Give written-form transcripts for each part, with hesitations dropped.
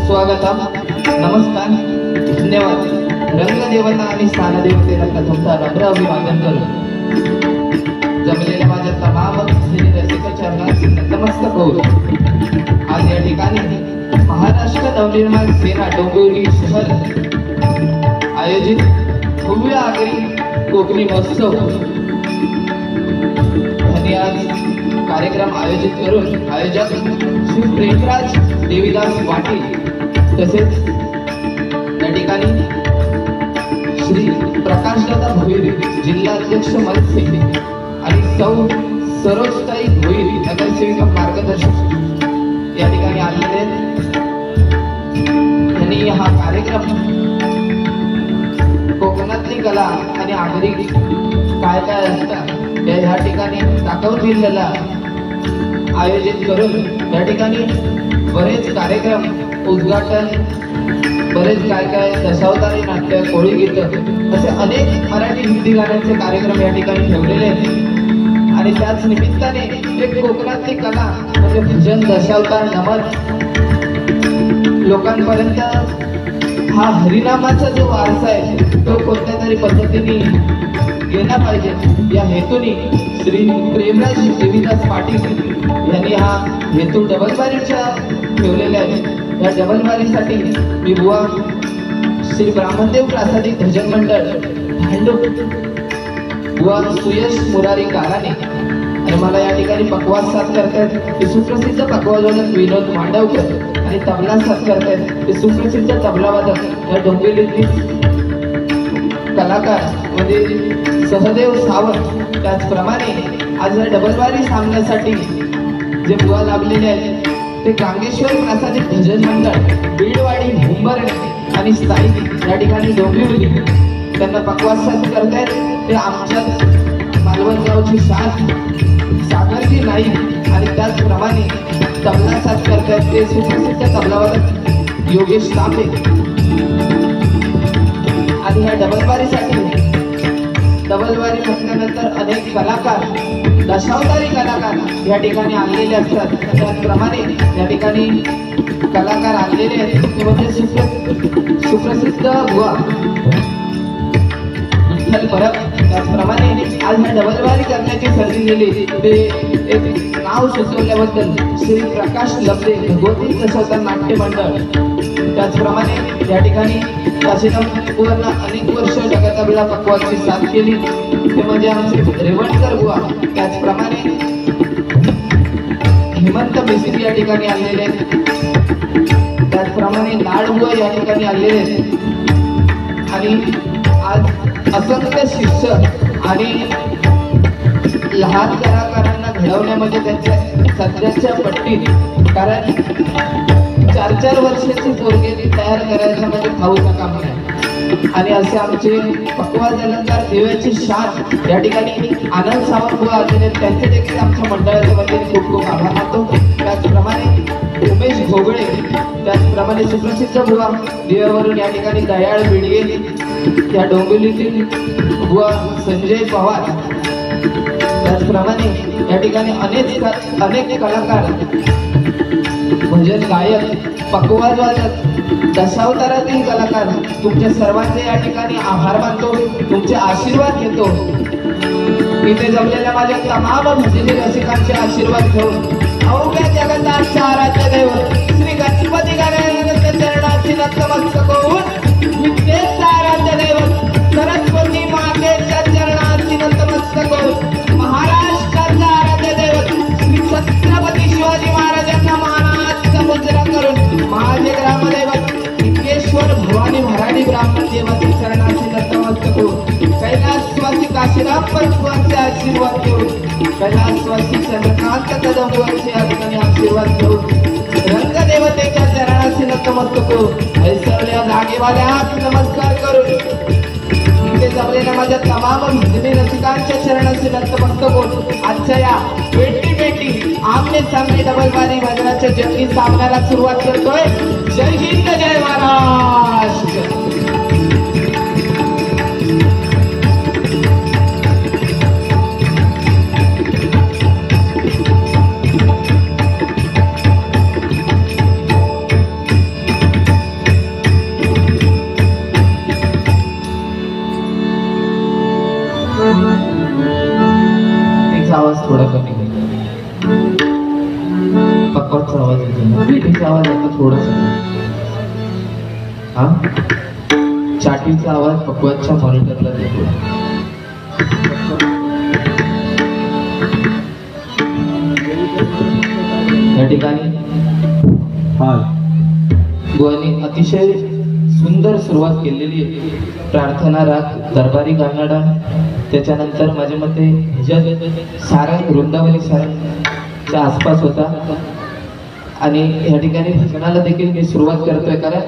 सुस्वागतम, नमस्कार, धन्यवाद. रंगदेवता आणि स्थानदेवतेला प्रथमतः नम्र अभिवादन करतो. जमलेल्या माझ्या तमाम रसिक चरणात नतमस्तक होतो. आज या ठिकाणी महाराष्ट्र नवनिर्माण सेना डोंबिवली शहर आयोजित भव्य आगरी कोकणी महोत्सव आणि आज कार्यक्रम आयोजित करून आयोजक श्री प्रेमराज देवीदास पाटील तसेच या ठिकाणी श्री प्रकाशदादा भोईर जिल्हाध्यक्ष मनसे आणि सौ सरोजताई भोईर नगरसेविका मार्गदर्शक या ठिकाणी आलेले आहेत. त्यांनी हा कार्यक्रम कोकणातली कला आणि आगरी काय काय असतात या ठिकाणी दाखवून दिलेला आयोजित करून या ठिकाणी बरेच कार्यक्रम उद्घाटन, बरेच काय काय दशावतारी नाट्य, कोळी गीत असे अनेक मराठी हिंदी गाण्यांचे कार्यक्रम या ठिकाणी ठेवलेले आहेत. आणि त्याच निमित्ताने एक कोकणातली कला म्हणजे भजन, दशावतार, नमन लोकांपर्यंत हा हरिनामाचा जो वारसा आहे तो कोणत्या तरी पद्धतीने गेला पाहिजे या हेतूने श्री प्रेमराज देवीदास पाटील यांनी हा हेतू डबलबारीच्या ठेवलेला आहे. या डबलबारीसाठी मी बुवा श्री ब्राह्मणदेव प्रासादिक भजन मंडळ भांडूप बुवा सुयश मुरारी काराने आणि मला या ठिकाणी पकवास साथ करतात सुप्रसिद्ध पकवासवादक विनोद मांडवकर आणि तबला साथ करतात सुप्रसिद्ध तबलावादक या डोंबिवलीतील कलाकार म्हणजे सहदेव सावंत. त्याचप्रमाणे आज या डबलबारी सामन्यासाठी जे बुवा लाभलेले आहेत ते गांगेश्वर प्रासादिक भजन मंडळ बीडवाडी, मुंबर्णे आणि स्थायी या ठिकाणी डोंबिवली त्यांना पकवासात करतायत. ते आमच्याच मालवणगावची शान सागरजी नाईक आणि त्याचप्रमाणे तबला साथ करतायत ते सुप्रसिद्ध तबलावादक योगेश तांबे. आणि ह्या डबलबारीसाठी डबलबारी म्हटल्यानंतर अनेक कलाकार, दशावतारी कलाकार या ठिकाणी आणलेले असतात. त्याचप्रमाणे या ठिकाणी कलाकार आणलेले आहेत ते म्हणजे सुप्रसिद्ध बुवा विठ्ठल परब. त्याचप्रमाणे आज ह्या डबलबारी करण्याची संधी दिली ते एक नाव सुचवल्याबद्दल श्री प्रकाश लबदे भगवती दशावतार नाट्य मंडळ त्याचप्रमाणे या ठिकाणी काशीराम बुवांना अनेक वर्ष जगताबिळा पक्वाची साथ केली ते म्हणजे आमचे रेवणकर बुवा. त्याचप्रमाणे हेमंत मिस्त्री या ठिकाणी आलेले आहेत. त्याचप्रमाणे लाडबुवा या ठिकाणी आलेले आहेत. आणि आज असंख्य शिष्य आणि लहान कलाकारांना घडवण्यामध्ये त्यांच्या सध्याच्या पट्टीत, कारण 4-4 वर्षाची पोरगी तयार करायचं म्हणजे खाऊचं काम नाही. आणि असे आमचे पक्वा जलंकार देवाची शान या ठिकाणी आनंद सावंत बुवा आलेले, त्यांचे देखील आमच्या मंडळाच्या वतीने खूप खूप आभार मानतो. त्याचप्रमाणे उमेश घोगळे, त्याचप्रमाणे सुप्रसिद्ध बुवा दिव्यावरून या ठिकाणी दयाळ बिडगे, त्या डोंबिवलीतील बुवा संजय पवार, त्याचप्रमाणे या ठिकाणी अनेक कलाकार, भजन गायक, पकवाज वादक, दशावतारातील कलाकार, तुमच्या सर्वांचे या ठिकाणी आभार मानतो, तुमचे आशीर्वाद घेतो. इथे जमलेल्या माझ्या तमाम भजनी रसिकांचे आशीर्वाद घेऊन अवघ्या जगन्नाथचे आराध्य दैवत श्री गणपती गणाच्या चरणाची नतमस्तक होऊन विद्येचे आराध्य दैवत सरस्वती मातेच्या चरणाची नतमस्तक होऊन महाराष्ट्राचे आराध्य दैवत श्री छत्रपती शिवाजी महाराजांना मानाचा मुजरा करून माझे ग्रामदैवत विद्येश्वर भवानी भराडी ब्राह्मण देवाची चरणाची नतमस्तक होऊन कैलासवासी काशीराम परशुरामांचे आशीर्वाद घेऊन कैलासवासी चंद्रकांत कदम बुवांचे या ठिकाणी आशीर्वाद घेऊन रंगदेवतेच्या चरणाची नतमस्तक होऊन ऐसवल्या जागेवाल्या नमस्कार करून इथे जमलेल्या माझ्या तमाम भजनी रसिकांच्या चरणाची नतमस्तक होऊन आजच्या या बेटी आमने सामने डबलबारी भजनाच्या जंगी सामन्याला सुरुवात करतोय. जय हिंद, जय महाराष्ट्र. आवाज थोडा कमी पक्वाचा आवाज येतो, आवाज येतो थोडासा. हा चाटीचा आवाज पक्वाच्या मॉनिटरला देतो. या ठिकाणी बुवांनी अतिशय सुंदर सुरुवात केलेली आहे. प्रार्थना राग, दरबारी गाणाडा, त्याच्यानंतर माझ्या मते भजन सारंग, वृंदावनी सारंगच्या आसपास होता. आणि या ठिकाणी भजनाला देखील मी सुरुवात करतोय, कारण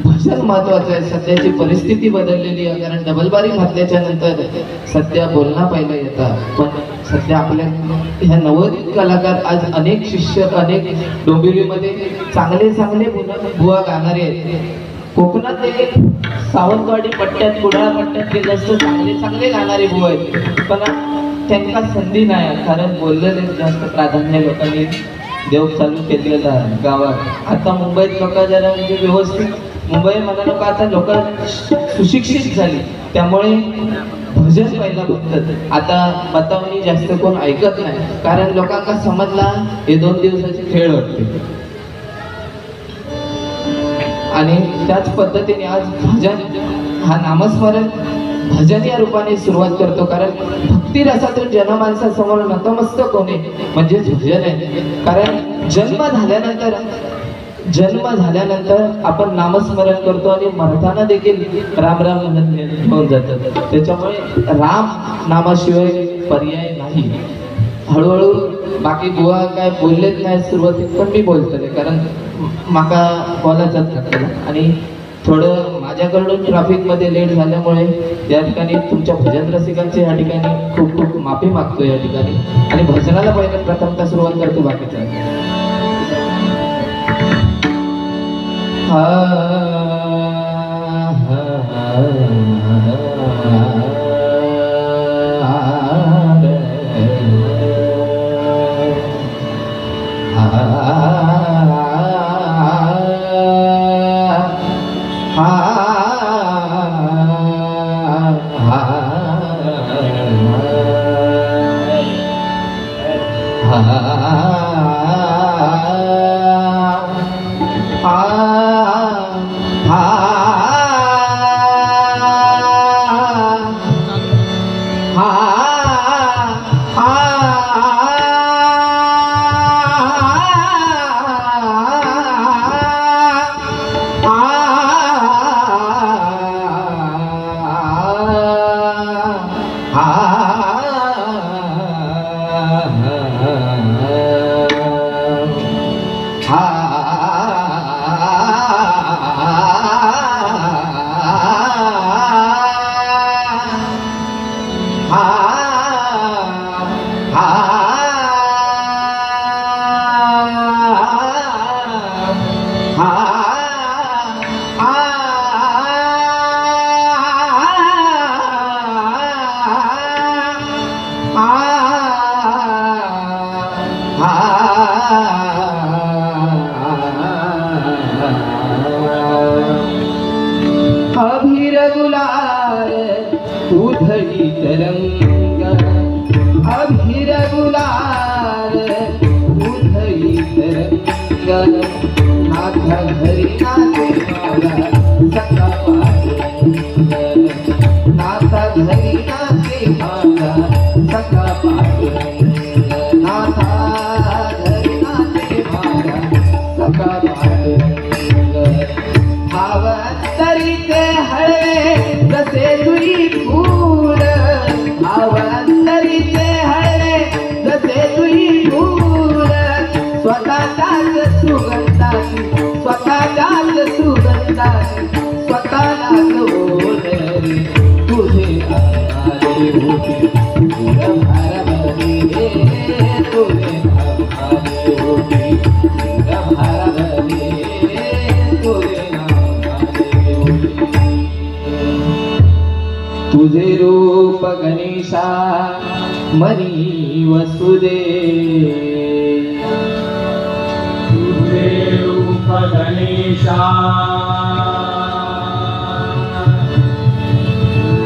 भजन महत्वाचं आहे. सध्याची परिस्थिती बदललेली आहे, कारण डबलबारी घातल्याच्या नंतर सध्या बोलणं पहिलं येतं, पण सध्या आपल्या ह्या नवोदित कलाकार आज अनेक शिष्य, अनेक डोंबिवलीमध्ये चांगले बुवा गाणारे आहेत. कोकणात देखील सावंतवाडी पट्ट्यात, कुडाळ पट्ट्यात गेलं असतं चांगले गाणारे बुवा आहेत, पण त्यांना संधी नाही, कारण बोललेले जास्त प्राधान्य लोकांनी देव चालू केलेला गावात. आता मुंबईत लोक जरा म्हणजे व्यवस्थित मुंबई मला लोक आता लोक सुशिक्षित झाली, त्यामुळे भजन पहिला बघतात. आता बतावणी जास्त कोण ऐकत नाही, कारण लोकांना समजला हे 2 दिवसाचे खेळ वाटते. आणि त्याच पद्धतीने आज भजन हा नामस्मरण भजन या रूपाने सुरुवात करतो, कारण भक्ती रसातून जनमानसासमोर नतमस्तक होणे म्हणजेच भजन आहे. कारण जन्म झाल्यानंतर आपण नामस्मरण करतो आणि मरताना देखील राम राम म्हणत घेऊन जातात. त्याच्यामुळे राम नामाशिवाय पर्याय नाही. हळूहळू बाकी बुवा काय बोललेच नाही सुरुवातीत, पण मी बोलतोय कारण माका बोलायचं लागतं. आणि थोडं माझ्याकडून ट्रॅफिकमध्ये लेट झाल्यामुळे या ठिकाणी तुमच्या भजन रसिकांचे या ठिकाणी खूप खूप माफी मागतो या ठिकाणी. आणि भजनाला पहिले प्रथमतः सुरुवात करतो बाकीच्या. अभिर गुलाल उधळी तरंग अभिर गुलाल उधळी तरंग नाथा घरी नाचे मला सखा पांडुरंग नाथा घरी नाचे मला सखा पांडुरंग नाथा घरी नाचे मला सखा पांडुरंग भावंतरीचे हळवे जसे तुई फूल भावंतरीचे हळवे जसे तुई फूल स्वतःच्याच सुगंधाची स्वतःच्याच सुगंधाची स्वतःलाच ओढली तुझे आले होते तुझ भारवली तुझे आले होते तुझ भारवली तुझे तुझे रूप गणेशा मनी वसुदे तुझे रूप गणेशा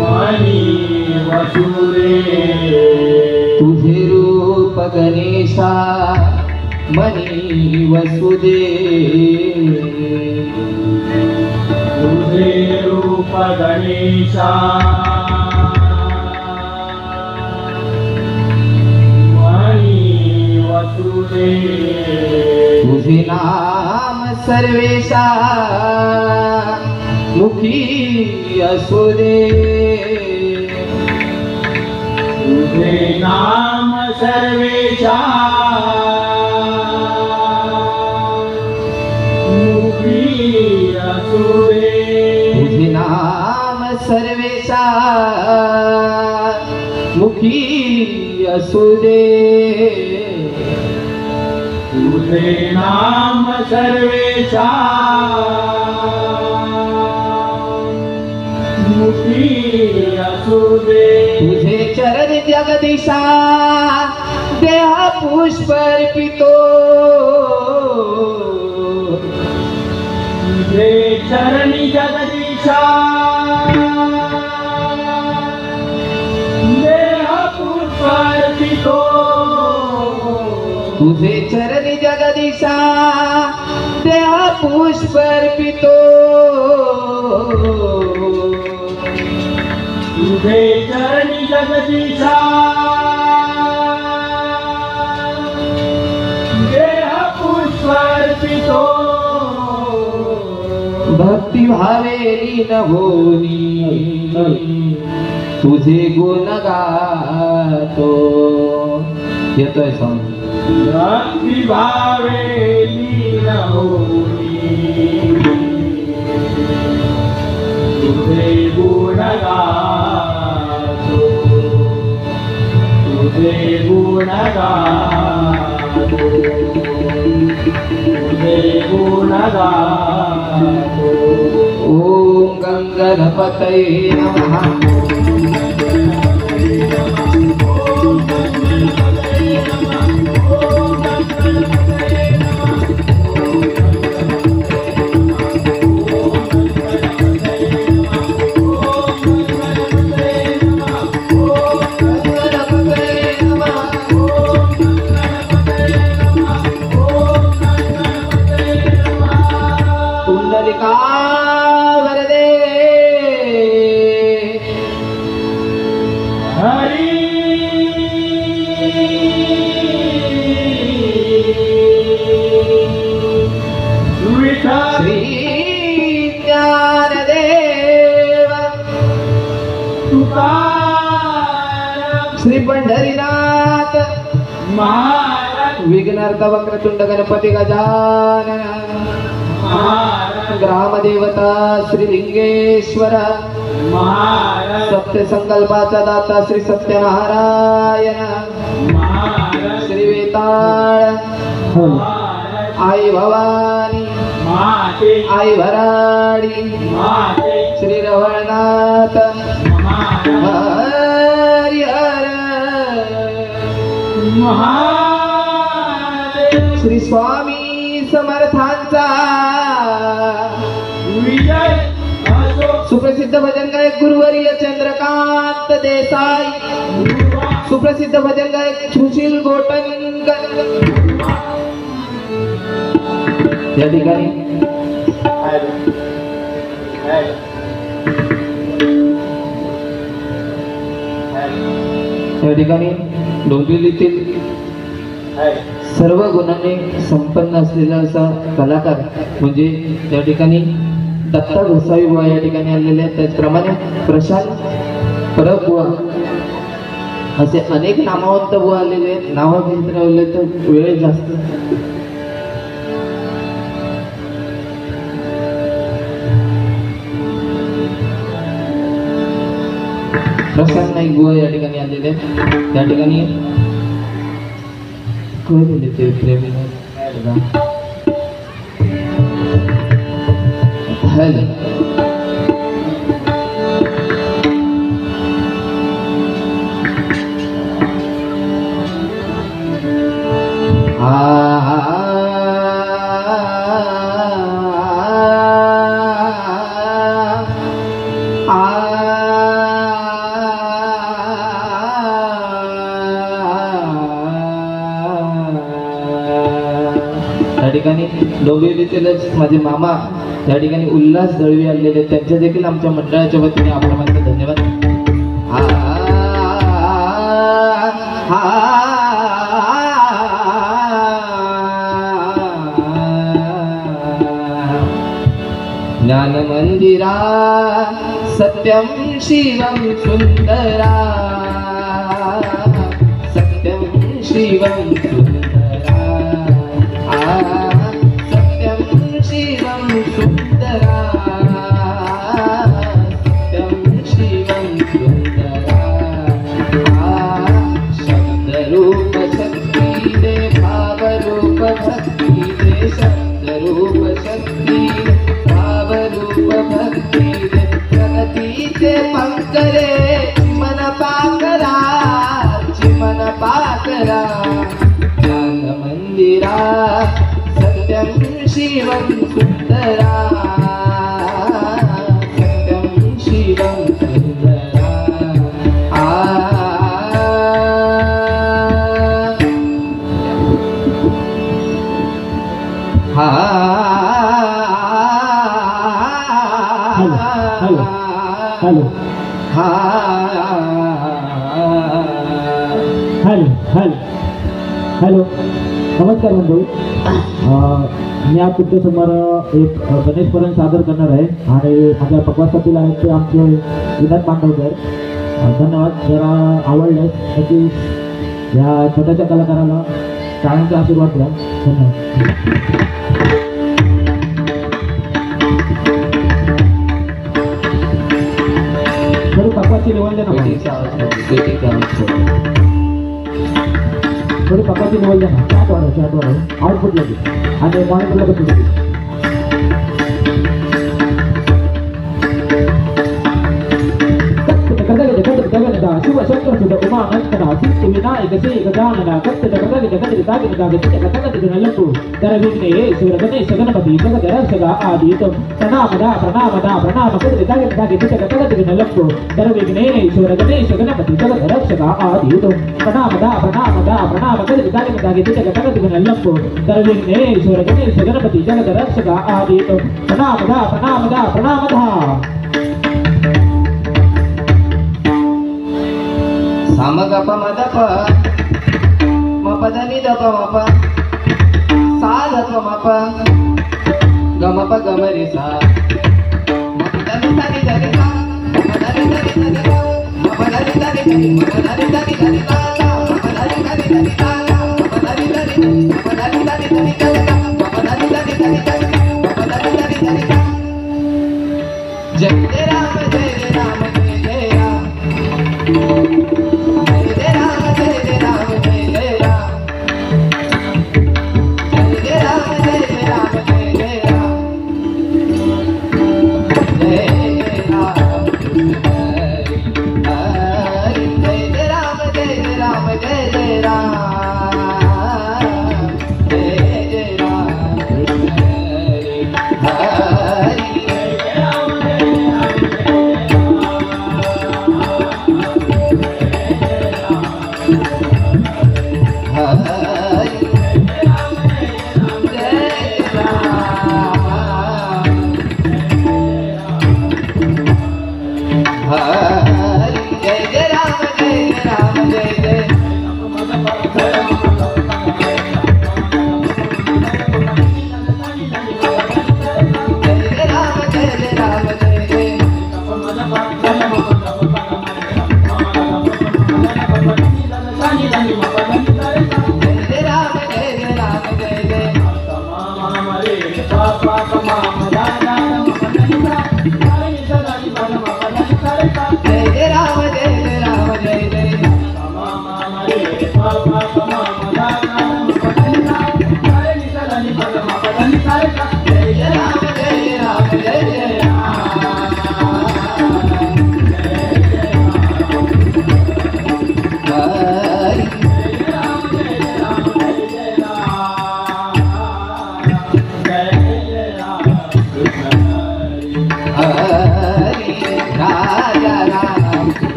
मनी वसुदे तुझे रूप गणेशा मनी वसुदे तुझे रूप गणेशा मनी वसुदे तुझे नाम सर्वेशा मुखी असुदे तुझे नाम सर्वेशा मुखी असुदे तुझे नाम सर्वेशा मुखी असुदे तुझे नाम सर्वेशा मुखी असुदे तुझे चरण जगदीशा देह पुष्प अर्पितो तुझे चरणी जगदीशा देह पुष्प अर्पितो तुझे चरण जगदीशा देह पुष्प अर्पितो तुझे चरणी जगदीशा देह पुष्प अर्पितो भक्ती भावे लीन होनी तुझे गुण गातो येतोय सॉन्ग भक्ती भावे लीन होनी तुझे गुण गातो तुझे गुण गातो तुझे गुण गातो ओम गंगणपतये नमः वरदे हरी विठ्ठल श्री ज्ञानदेव तुकाराम श्री पंढरीनाथ महाराज विघ्नार्थ वक्रतुंड गणपती गजानन महाराज ग्रामदेवता श्री लिंगेश्वर महाराज सत्य संकल्पाचा दाता श्री सत्यनारायण महाराज श्री वेताळ महाराज आई भवानी माते आई भराडी माते श्री रवळनाथ महाराज हरिहर महादेव श्री स्वामी समर्थांचा विजय सुप्रसिद्ध भजन गायक गुरुवर्य चंद्रकांत देसाई, सुप्रसिद्ध भजन गायक सुशील गोटनकर या ठिकाणी डोंबिवलीतील सर्व गुणांनी संपन्न असलेला असा कलाकार म्हणजे या ठिकाणी दत्ता गोसावी बुवा या ठिकाणी आलेले आहेत. त्याचप्रमाणे प्रशांत परब बुवा असे अनेक नामवंत बुवा आलेले आहेत. नावं घेत राहिले तर वेळ जास्त. प्रशांत नाईक बुवा या ठिकाणी आलेले आहेत. त्या ठिकाणी काय दिले ते प्रेमी या ठिकाणी डोंबिवलीतीलच माझे मामा या ठिकाणी उल्हास दळवी आलेले, त्यांच्या देखील आमच्या मंडळाच्या वतीने आभारांचे धन्यवाद. ज्ञान मंदिरा सत्यम शिवम सुंदरा, सत्यम शिवम सुंदरा, सत्यम शिवम सुंदरा, सत्यम शिवम सुंदरा. शब्द रूप शक्ती दे, भाव रूप शक्ती दे, शब्द रूप शक्ती दे, भाव रूप भक्ती दे. प्रगतीचे पंकरे मन पाकरा, चिमन पाकरा. ज्ञान मंदिरा सत्यम शिवम सुंदरा, सत्यम शिवम सुंदरा. हॅलो हॅलो हॅलो हॅलो नमस्कार मंडळी. मी आज तुमच्यासमोर एक गणेश पुराण सादर करणार आहे आणि माझ्या पकवासातील आहेत ते आमचे विनायक पांडवकर. धन्यवाद. जरा आवडलं नक्की या छोट्याशा कलाकाराला टाळ्यांचा आशीर्वाद द्या. धन्यवाद. पकवाची निवड द्या ना, थोडी पकवाची निवड द्या ना. चाट वाढव आउटपुट लागेल आणि मॉनिटरला बसून लागेल. शिव शंकर सुध उमानंदना सिद्ध विनायक श्री गजानना कत्त जगदग जगदग दागिन दागिन जगदग जगनलपु दर विघ्नेश्वर गणेश गणपति जगद रक्षक आदितो प्रणाम दा प्रणाम कत्त दागिन दागिन जगदग जगनलपु दर विघ्नेश्वर गणेश गणपति जगद रक्षक आदितो प्रणाम दा प्रणाम कत्त दागिन दागिन जगदग जगनलपु दर विघ्नेश्वर गणेश गणपति जगद रक्षक आदितो प्रणाम दा. साम गप मद प म पद नि द प म प सा ध प म प ग म प ग म रे सा म प द नि सा नि द रे सा म प द नि सा नि द रे सा म प द नि सा नि द रे म प द नि सा नि द रे सा म प द नि सा नि द रे सा म प द नि सा नि म प द नि सा नि द रे सा म प द नि सा नि द रे सा म प द नि सा नि द रे सा. जय राम जय राम जय जय राम.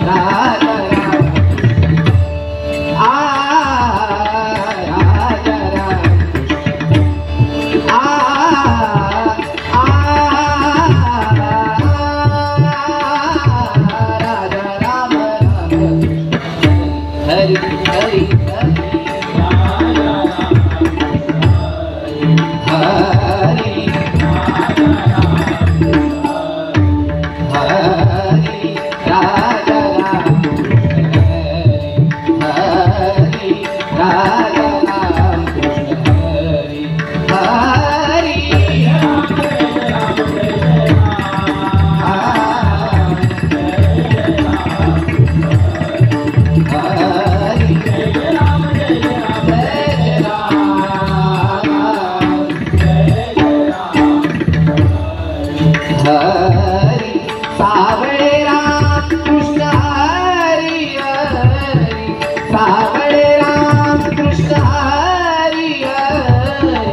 राजा राम राजा राम राजा राम हरि हरि सावळे राम कृष्ण हरी हरी सावळे राम कृष्ण हरी हरी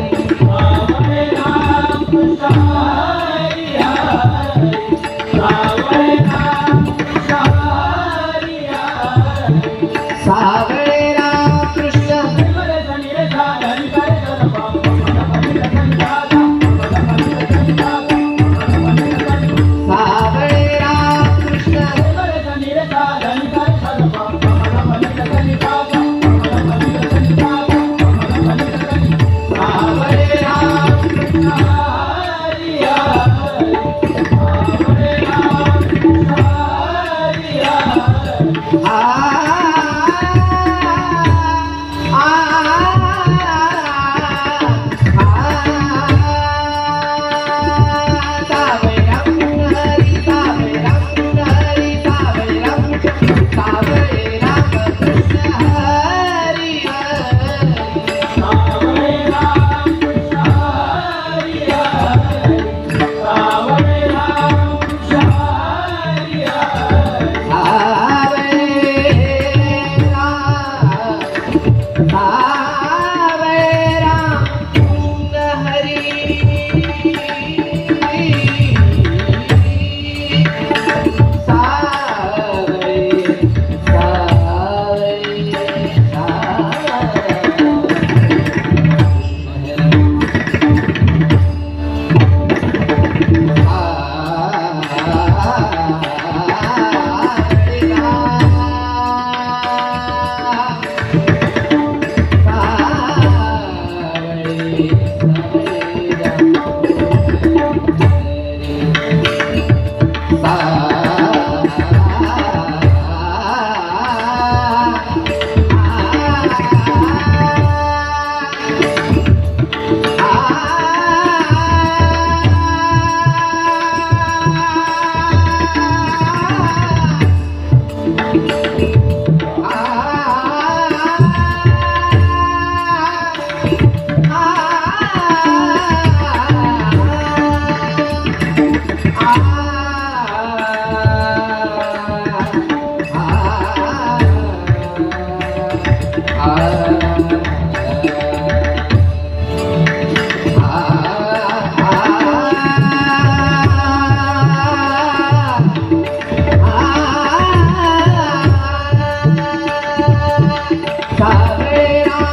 सावळे राम कृष्ण हरी हरी सावळे राम कृष्ण हरी हरी सावळे राम कृष्ण हरे धनी धनी करे सावळे राम कृष्ण सावळे राम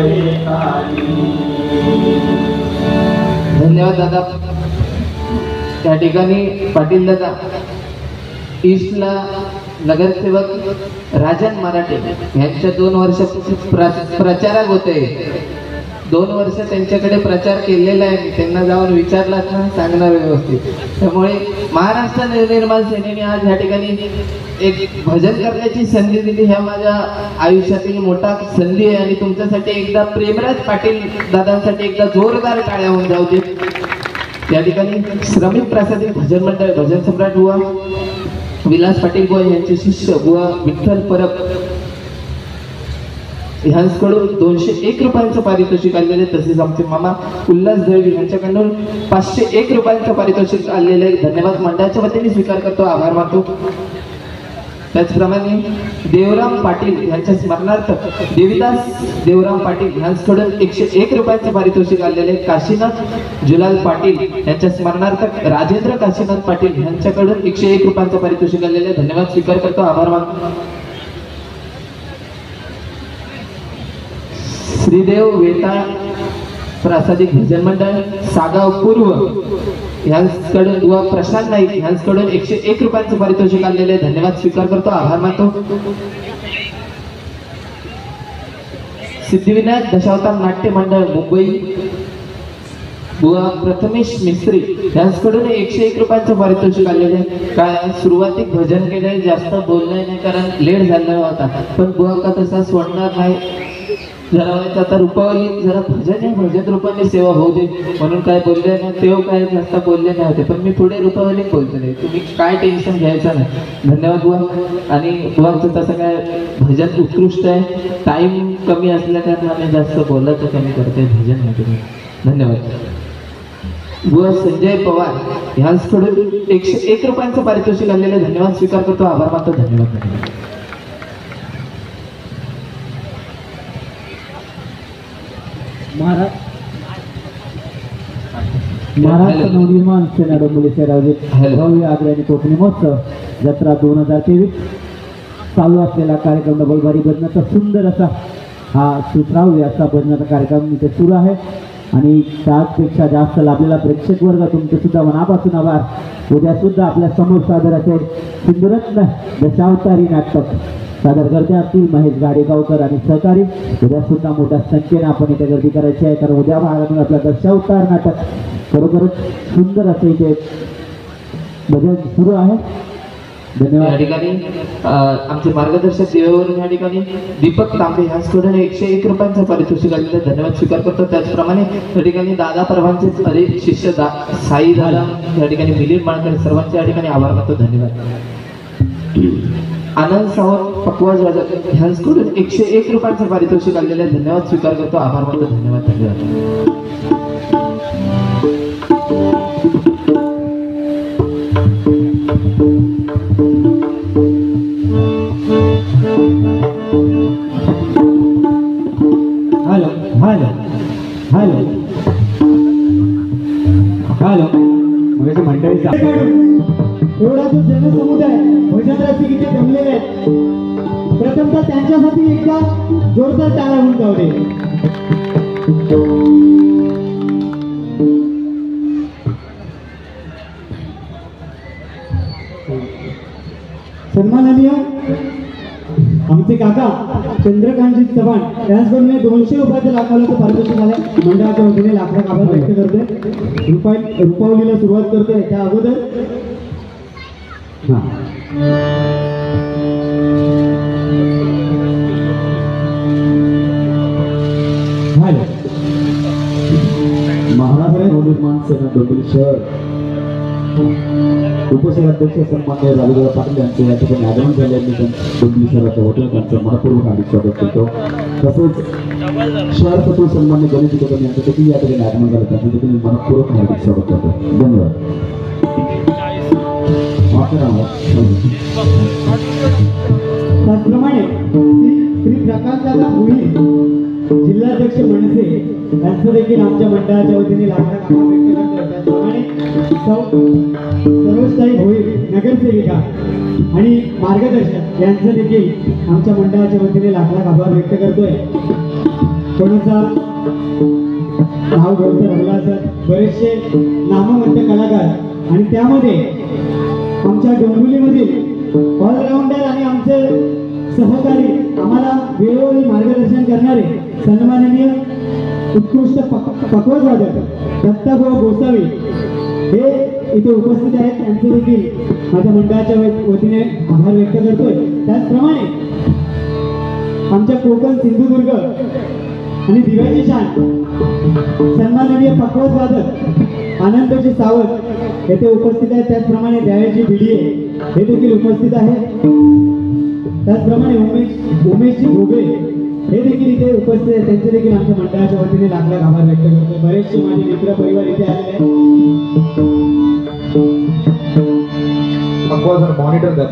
रे काली. धन्यवाद दादा. त्या ठिकाणी पाटील दादा ईस्टला नगरसेवक राजन मराठे यांच्या 2 वर्ष प्रचारक होते. 2 वर्ष त्यांच्याकडे प्रचार केलेला आहे. मी त्यांना जाऊन विचारलात ना, सांगणार व्यवस्थित. त्यामुळे महाराष्ट्र नवनिर्माण सेनेने आज ह्या ठिकाणी एक भजन करण्याची संधी दिली. ह्या माझ्या आयुष्यातील मोठा संधी आहे आणि तुमच्यासाठी एकदा प्रेमराज पाटील दादांसाठी एकदा जोरदार टाळ्या होऊन जाऊ दे. या ठिकाणी श्रमिक प्रासादिक भजन मंडळ भजन सम्राट बुवा विलास पाटील बुवा यांचे शिष्य बुवा विठ्ठल परब ह्यांकडून 201 रुपयांचं पारितोषिक आलेले. तसेच आमचे मामा उल्हास दळवी यांच्याकडून 501 रुपयांचं पारितोषिक आलेले. धन्यवाद. मंडळाच्या वतीने स्वीकार करतो, आभार मानतो. त्याचप्रमाणे देवराम पाटील यांच्या स्मरणार्थ देवीदास देवराम पाटील यांच्याकडून 101 रुपयांचे पारितोषिक आलेले. काशीनाथ जुलाल पाटील यांच्या स्मरणार्थ राजेंद्र काशीनाथ पाटील यांच्याकडून 101 रुपयांचे पारितोषिक आलेले. धन्यवाद. स्वीकार करतो, आभार मानतो. श्रीदेव वेताळ प्रासादिक भजन मंडळ सागाव पूर्व यांच्याकडून बुवा प्रशांत नाईक यांच्याकडून 101 रुपयांचे पारितोषिक आलेले. धन्यवाद. स्वीकार करतो, आभार मानतो. सिद्धिविनायक दशावतार नाट्य मंडळ मुंबई बुवा प्रथमेश मिस्त्री यांच्याकडून 101 रुपयांचं पारितोषिक आलेले. काय सुरुवातीक भजन केले, जास्त बोलले नाही कारण लेट झालेला होता. पण बुवा का तसा सोडणार नाही. जरा आता रुपावली जरा भजन आहे, भजन रूपाने सेवा होऊ दे म्हणून काय बोलले नाही. तेव्हा काय जास्त बोलले नाही होते, पण मी पुढे रुपावली बोलतो नाही. तुम्ही काय टेन्शन घ्यायचं नाही. धन्यवाद बुवा. आणि बुवांचं तसं काय भजन उत्कृष्ट आहे. टाईम कमी असल्या कारणाने जास्त बोलायचं कमी करते, भजन नाही तुम्ही. धन्यवाद. बुवा संजय पवार यांच्याकडून 101 रुपयांचं पारितोषिक आलेले. धन्यवाद. स्वीकार करतो, आभार मानतो. धन्यवाद. महाराष्ट्र नवनिर्माण सेना डोंबिवली आयोजित भव्य आग्र्यानी कोकणी महोत्सव जत्रा 2023 चालू असलेला कार्यक्रम डबलबारी भजनाचा सुंदर असा हा सुश्राव्य असा भजनाचा कार्यक्रम इथे सुरू आहे. आणि त्याचपेक्षा जास्त लाभलेला प्रेक्षक वर्ग तुमचे सुद्धा मनापासून आभार. उद्या सुद्धा आपल्या समोर सादर असेल सिंधुरत्न दशावतारी नाटक सादर करते असतील महेश गाडेगावकर आणि सहकारी. उद्या सुद्धा मोठ्या संख्येने आपण इथे गर्दी करायची आहे, कारण उद्या भागातून आपला दशावतार नाटक खरोखरच सुंदर असं इथे भजन सुरू आहे. धन्यवाद. या ठिकाणी आमचे मार्गदर्शक सेवेवरून या ठिकाणी दीपक तांबे यांच्याकडून 101 रुपयांचं पारितोषिक आलेलं. धन्यवाद. स्वीकार करतो. त्याचप्रमाणे या ठिकाणी दादा परवांचे अरे शिष्य साई दादा या ठिकाणी मिलिंद माळकर सर्वांचे या ठिकाणी आभार मानतो. धन्यवाद. आनंद सावंत पकवाज राजा ह्यांच्याकडून 101 रुपयांचं पारितोषिक आलेलं आहे. धन्यवाद. स्वीकार करतो, आभार मानतो. धन्यवाद. धन्यवाद. हॅलो हॅलो हॅलो हॅलो मग मंडळी एवढा जो जनसमुदाय भजनरसिक इथे जमलेले आहेत, प्रथमतः त्यांच्यासाठी एकदा जोरदार टाळ्या होऊन जाऊ दे. सन्माननीय आमचे काका चंद्रकांतजी चव्हाण यांच्याकडून 200 रुपयाचं लाखाचं पारितोषिक आलं. मंडळाच्या वतीने लाख आभार व्यक्त करते. रुपावलीला सुरुवात करते. त्या अगोदर महाराष्ट्र नवनिर्माण सेना डोंबिवली शहर उपसेनाध्यक्ष सन्मान्य राजेंद्र पाटील यांचे या ठिकाणी आगमन झाल्याने डोंबिवली शहराच्या हॉटेल त्यांचं मनपूर्वक हार्दिक स्वागत करतो. तसेच शहर सचिव सन्मान्य गणेश कदम यांचं देखील या ठिकाणी आगमन झालं, त्यांचं देखील मनपूर्वक हार्दिक स्वागत करतो. धन्यवाद. त्याचप्रमाणे श्री प्रकाशदादा भोईर जिल्हाध्यक्ष मनसे यांचं देखील आमच्या मंडळाच्या वतीने लाख आभार व्यक्त करतो. त्याचप्रमाणे सरोजताई भोईर नगरसेविका आणि मार्गदर्शक यांचं देखील आमच्या मंडळाच्या वतीने लाख आभार व्यक्त करतोय. कोणाचा नाव घ्यायचं ठरला असं बरेचसे नामवंत कलाकार आणि त्यामध्ये आमच्या डोंबिवलीमधील ऑलराऊंडर आणि आमचे सहकारी आम्हाला वेळोवेळी मार्गदर्शन करणारे सन्माननीय उत्कृष्ट पकवाजवादक दत्ताभाऊ गोसावी हे इथे उपस्थित आहेत. त्यांचे देखील माझ्या मंडळाच्या वतीने आभार व्यक्त करतोय. त्याचप्रमाणे आमच्या कोकण सिंधुदुर्ग आणि दिव्याची शान सन्माननीय पकवाजवादक आनंदजी सावंत येथे उपस्थित आहेत. त्याचप्रमाणे द्यावेजी भिडिये हे देखील उपस्थित आहेत. त्याचप्रमाणे उमेशजी घोबे हे देखील इथे उपस्थित आहेत. त्यांचे देखील आमच्या मंडळाच्या वतीने लाख लाख आभार व्यक्त करतो. बरेचसे माझे मित्र परिवार इथे आलेले आहेत. पकवाज मॉनिटर द्या.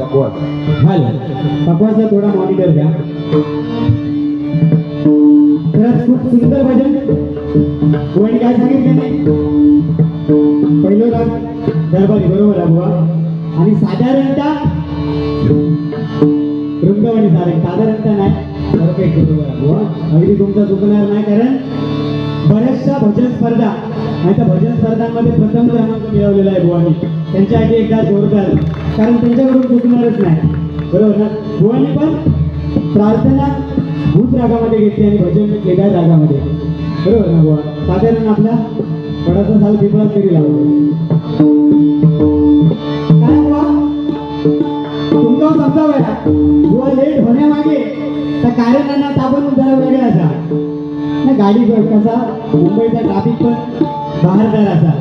पकवाजला थोडा मॉनिटर द्या. खरंच खूप सुंदर भजन कोणी काय सांगितलं नाही. पहिलं राग दरबारी बरोबर आहे बुवा. आणि साधारणतः वृंदावनी साधारणतः नाही परफेक्ट बरोबर आहे बुवा. अगदी तुमचा चुकणार नाही. कारण बऱ्याचशा भजन स्पर्धा नाही तर भजन स्पर्धांमध्ये प्रथम क्रमांक मिळवलेला आहे बुवानी. त्यांच्यासाठी एकदा जोरदार, कारण त्यांच्याकडून चुकणारच नाही बरोबर ना. बुवानी पण प्रार्थना भूत रागामध्ये घेतली आणि भजन वेगळ्या रागामध्ये बरोबर ना बुवा. साधारण आपला थोडासा साल पिपळा तरी लावतो. काय बुवा तुमचा समजावया बुवा लेट होण्यामागे त्या कार्यालयांना ताबून जरा वेगळा असा ना. गाडी कसा मुंबईचा ट्रॅफिक पण बाहेरदार असा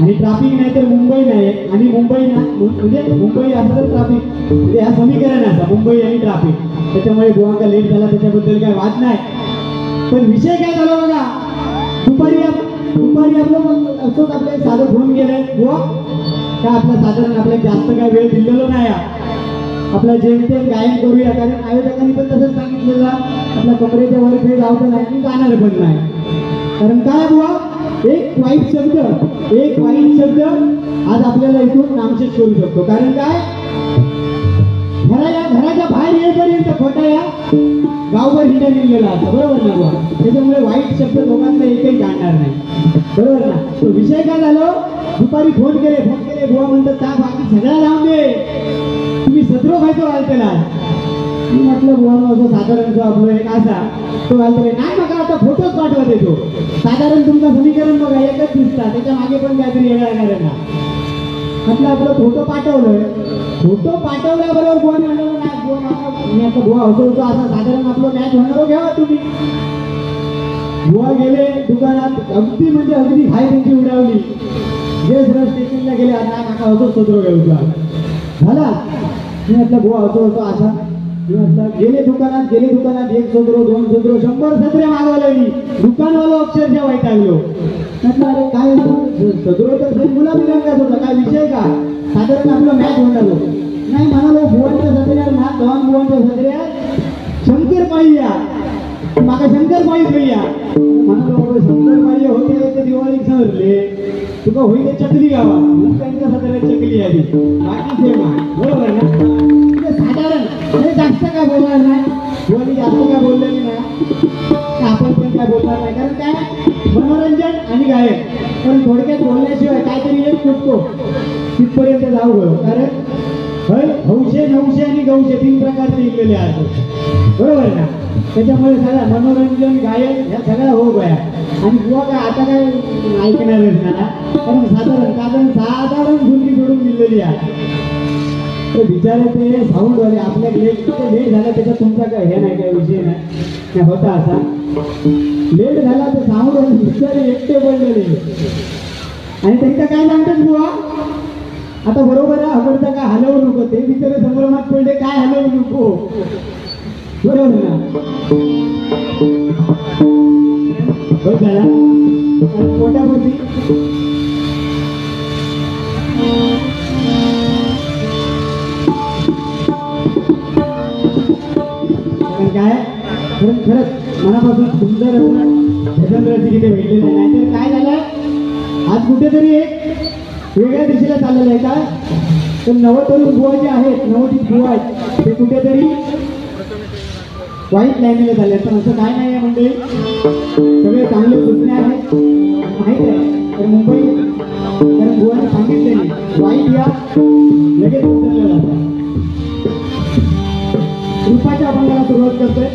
आणि ट्रॅफिक नाही तर मुंबई नाही आणि मुंबई ना म्हणजे मुंबई असं तर ट्रॅफिक म्हणजे हा समीकरण असा मुंबई आणि ट्रॅफिक. त्याच्यामुळे बुवांका लेट झाला त्याच्याबद्दल काय वाद नाही. पण विषय काय झाला बघा. दुपारी आपलं असंच आपल्या साधं फोन गेलंय बुवा काय आपलं साधारण आपल्याला जास्त काय वेळ दिलेलो नाही. आपला जेमतेम गायन करूया, कारण आयोजकांनी पण तसंच सांगितलेलं आपल्या कमरेच्या वर खेळ जावं नाही आणि गाणार पण नाही. कारण काय बुवा एक वाईट शब्द आज आपल्याला इथून नामशेष करू शकतो. कारण काय घराच्या बाहेर येईपर्यंत खोटा या गावभर हिंडा निघलेला असतो बरोबर ना बुवा. त्याच्यामुळे वाईट शब्द लोकांना एकही जाणणार नाही बरोबर ना. तो विषय काय झालो. दुपारी फोन केले बुवा म्हणतात त्या बाकी सगळ्या लावून दे तुम्ही सत्रो खायचो घालतेला. मी म्हटलं बुवा असं साधारण जो आपलं एक असा तो घालतोय नाही बघा आता फोटोच पाठवत येतो. साधारण तुमचं समीकरण बघा एकच दिसता त्याच्या मागे पण काहीतरी येणार आहे ना. म्हटलं आपलं फोटो पाठवल्याबरोबर बुवा म्हणाला नाही बुवा मी आता बुवा होतो असा साधारण आपलं मॅच होणार घ्यावा तुम्ही. बुवा गेले दुकानात अगदी म्हणजे अगदी हाय त्यांची उडावली. जे स्टेशनला गेले आता काका होतो सदरो घ्यायचा झाला. मी म्हटलं बुवा होतो असा मी म्हटलं गेले दुकानात एक सदरो 2 सदरो 100 सदरे मागवले. मी दुकानवाला अक्षरशः वैतागलो. म्हटलं अरे काय सदरो तर गुलाबी रंगात होता काय विषय का साधारण आपलं मॅच होणार नाही. म्हणालो बुवांच्या सदऱ्यात ना 2 बुवांच्या सदऱ्यात शंकरपाळी या मागा शंकरपाळी भैया म्हणालो शंकरपाळी होते ते दिवाळी सरले तुका होईल चकली गावा त्यांच्या सदऱ्यात चकली आली बाकी सेम बरोबर ना. साधारण जास्त काय बोलणार नाही बुवानी जास्त काय बोललेली नाही. आपण पण काय बोलणार नाही. कारण काय मनोरंजन आणि गायक पण थोडक्यात बोलण्याशिवाय काहीतरी एक चुकतो तिथपर्यंत जाऊ गयो. कारण हौशे नवशे आणि गौशे 3 प्रकारचे इकलेले आहेत बरोबर ना. त्याच्यामुळे सगळं मनोरंजन गायन ह्या सगळ्या हो गया. आणि बुवा काय आता काय ऐकणारच ना. कारण साधारण झुंडी सोडून दिलेली आहे. तर बिचारे ते साऊंडवाले आपल्या लेट झाला त्याच्यात तुमचा काय हे नाही काय विषय नाही होता असा लेट झाला तर साऊंडवाले बिचारे एकटे पडलेले आणि त्यांचं काय सांगतात बुवा आता बरोबर आहे आवडतं काय हलवू नको. ते बिचारे संभ्रमात पडले काय हलवू नको बरोबर ना. बस झाला पोटापुरती काय खरंच मनापासून सुंदर भजन रसिक इथे भेटलेले नाही. तर काय झालं आज कुठेतरी एक वेगळ्या दिशेला चाललेलं आहे. काय तर नवतरुण बुवा जे आहेत नवोदित बुवा आहेत ते कुठेतरी वाईट लाईनीला झाले, पण असं काय नाही आहे म्हणजे सगळे चांगले सुटणे आहेत माहीत आहे. तर मुंबई कारण गोवाने सांगितले नाही वाईट या लगेच उतरल्या जातात. रूपाच्या अभंगाला सुरुवात करतोय.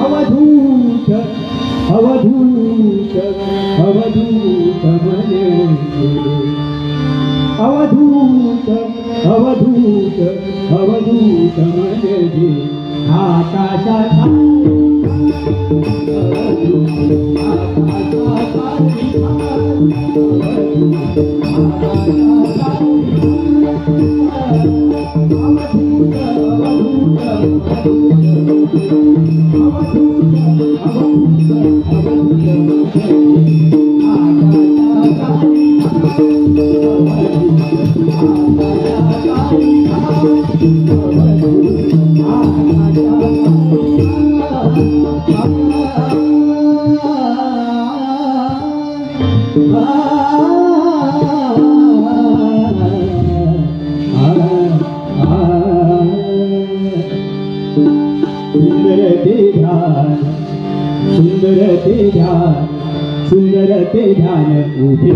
अवधूत अवधूत अवधूत मने अवधूत अवधूत अवधूत मने आकाशाचा सुंदर ते ध्यान उभे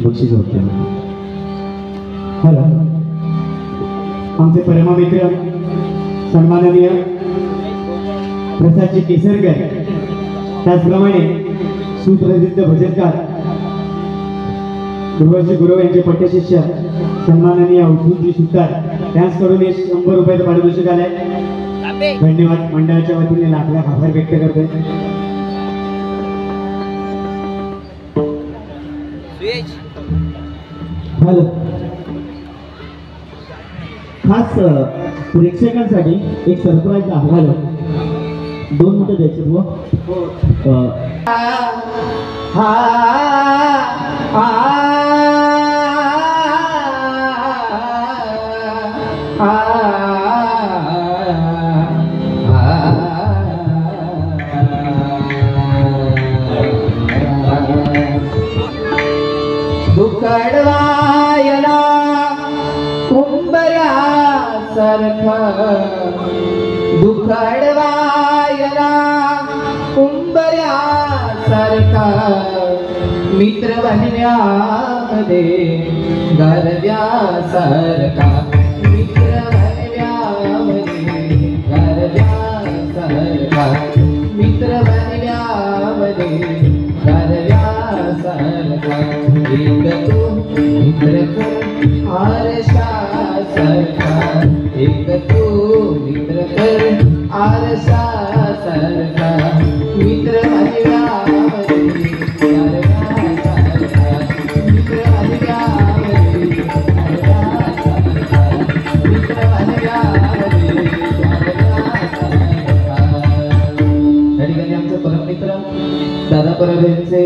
बक्षीस होते. हॅलो, आमचे परममित्र सन्माननीय प्रसादजी केसरकर, त्याचप्रमाणे सुप्रसिद्ध भजनकार गुरुजी गुरव यांचे पट्टशिष्य सन्माननीय अवधूतजी सुतार त्यांच्याकडून 100 रुपयाचं पारितोषिक आलंय. धन्यवाद. मंडळाच्या वतीने लाख लाख आभार व्यक्त करते. हॅलो, खास प्रेक्षकांसाठी एक सरप्राईज आहे. 2 मिनिटं द्यायचे बुवा. दुकडवायला सारखा दुःख अडवायला उंबऱ्या सारखा मित्र बनव्यामध्ये गारव्या सारखा मित्र बनव्यामध्ये गारव्या सारखा मित्र बनव्यामध्ये गारव्या सारखा एक तू मित्र कर आरशा सारखा एक तू मित्र कर आरशा सारखा मित्र बनव्यामध्ये गारव्या सारखा मित्र बनव्यामध्ये गारव्या सारखा मित्र बनव्यामध्ये गारव्या सारखा. या ठिकाणी आमचे परममित्र दादा परब यांचे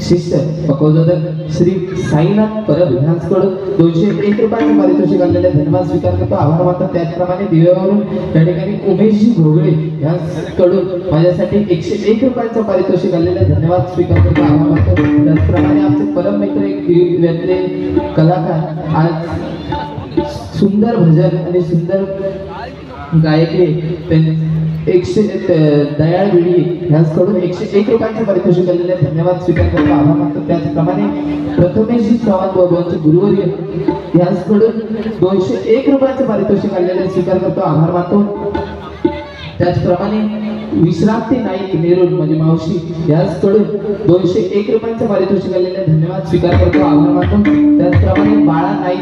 शिष्य पकोदोदक श्री साईनाथ परब यांच्याकडून 201 रुपयांचे पारितोषिक आलेले धन्यवाद स्वीकार करतो, आभार मानतो. त्याचप्रमाणे दिव्यावरून त्या ठिकाणी उमेशजी घोगळे यांच्याकडून माझ्यासाठी 101 रुपयांचं पारितोषिक आलेले धन्यवाद स्वीकार करतो, आभार मानतो. त्याचप्रमाणे आमचे परम मित्र एक दिव्यातले कलाकार आज सुंदर भजन आणि सुंदर गायकी दयाळ विडी यांच्याकडून 101 रुपयांचे पारितोषिक आलेले धन्यवाद स्वीकार करतो, आभार मानतो. त्याचप्रमाणे प्रथमेशजी चव्हाण बाबांचे गुरुवर्य यांच्याकडून 201 रुपयांचे पारितोषिक आलेले स्वीकार करतो, आभार मानतो. त्याचप्रमाणे विश्रांती नाईक नेरुल म्हणजे मावशी यांच्याकडून 201 रुपयांचे पारितोषिक आलेले धन्यवाद स्वीकार करतो, आभार मानतो. त्याचप्रमाणे बाळा नाईक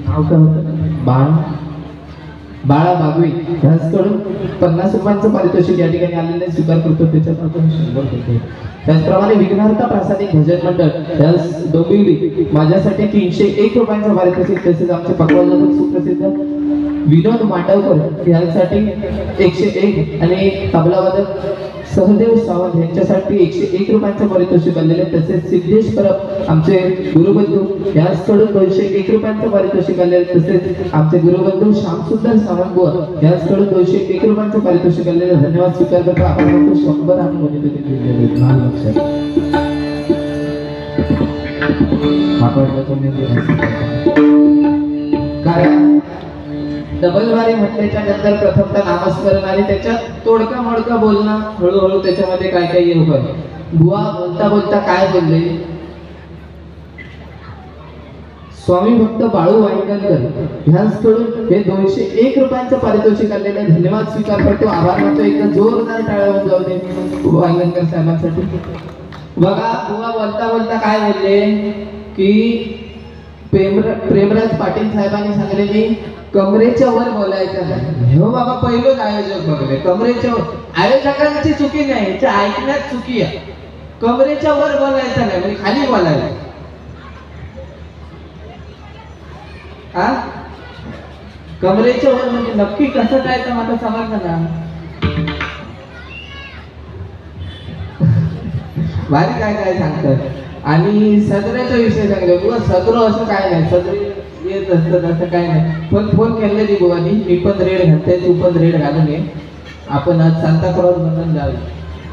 नाव काय होतं बाळा बागवे यांच्याकडून 50 रुपयांचं पारितोषिक या ठिकाणी आलेले स्वीकार करतो, त्याच्यात आपण 100 करतो. त्याचप्रमाणे विघ्नहर्ता प्रासादिक भजन मंडळ यास डोंबिवली माझ्यासाठी 301 रुपयांचं पारितोषिक, तसेच आमचे पकवाजक सुप्रसिद्ध विनोद मांडवकर यांसाठी 101 आणि तबलावादक सहदेव सावंत यांच्यासाठी 101 रुपयांचं पारितोषिक आलेले, तसेच सिद्धेश परब आमचे गुरुबंधू यांच्याकडून 201 रुपयांचं पारितोषिक आलेले, तसेच आमचे गुरुबंधू श्यामसुंदर सावंतबुवा यांच्याकडून 201 रुपयांचं पारितोषिक आलेले धन्यवाद स्वीकार करतो, आपण 100 आणि मोनिटर लक्षात कारण डबलवारी म्हटल्याच्या नंतर प्रथमतः नामस्मरण आणि त्याच्यात तोडका मोडका बोलणं हळूहळू त्याच्यामध्ये काय काय येऊ पाहिजे. बुवा बोलता बोलता काय बोलले, स्वामी भक्त बाळू वांगणकर ह्यांच्याकडून हे 201 रुपयांचं पारितोषिक आलेले धन्यवाद स्वीकार करतो, आभार मानतो. एकदा जोरदार टाळ्या वाजवून जाऊ दे वांगणकर साहेबांसाठी. बघा बुवा बोलता बोलता काय बोलले की प्रेमराज पाटील साहेबांनी सांगितले कमरेच्या वर बोलायचं नाही. हो बाबा, पहिलंच आयोजक बघले कमरेच्या वर. आयोजकांची चुकी नाही, याच्या ऐकण्यात चुकी आहे. कमरेच्या वर बोलायचं नाही म्हणजे खाली बोलायचं. हा कमरेच्या वर म्हणजे नक्की कसं काय तर मला समजलं ना. भारी काय काय सांगतात. आणि सदऱ्याचा विषय सांगितलं बुवा, सदर असं काय नाही, सदर येत असतं असं काय नाही. पण फोन केलेली बुवानी, मी पण रेड घालते तू पण रेड घालून ये, आपण आज सांता क्रॉस म्हणून जाऊ.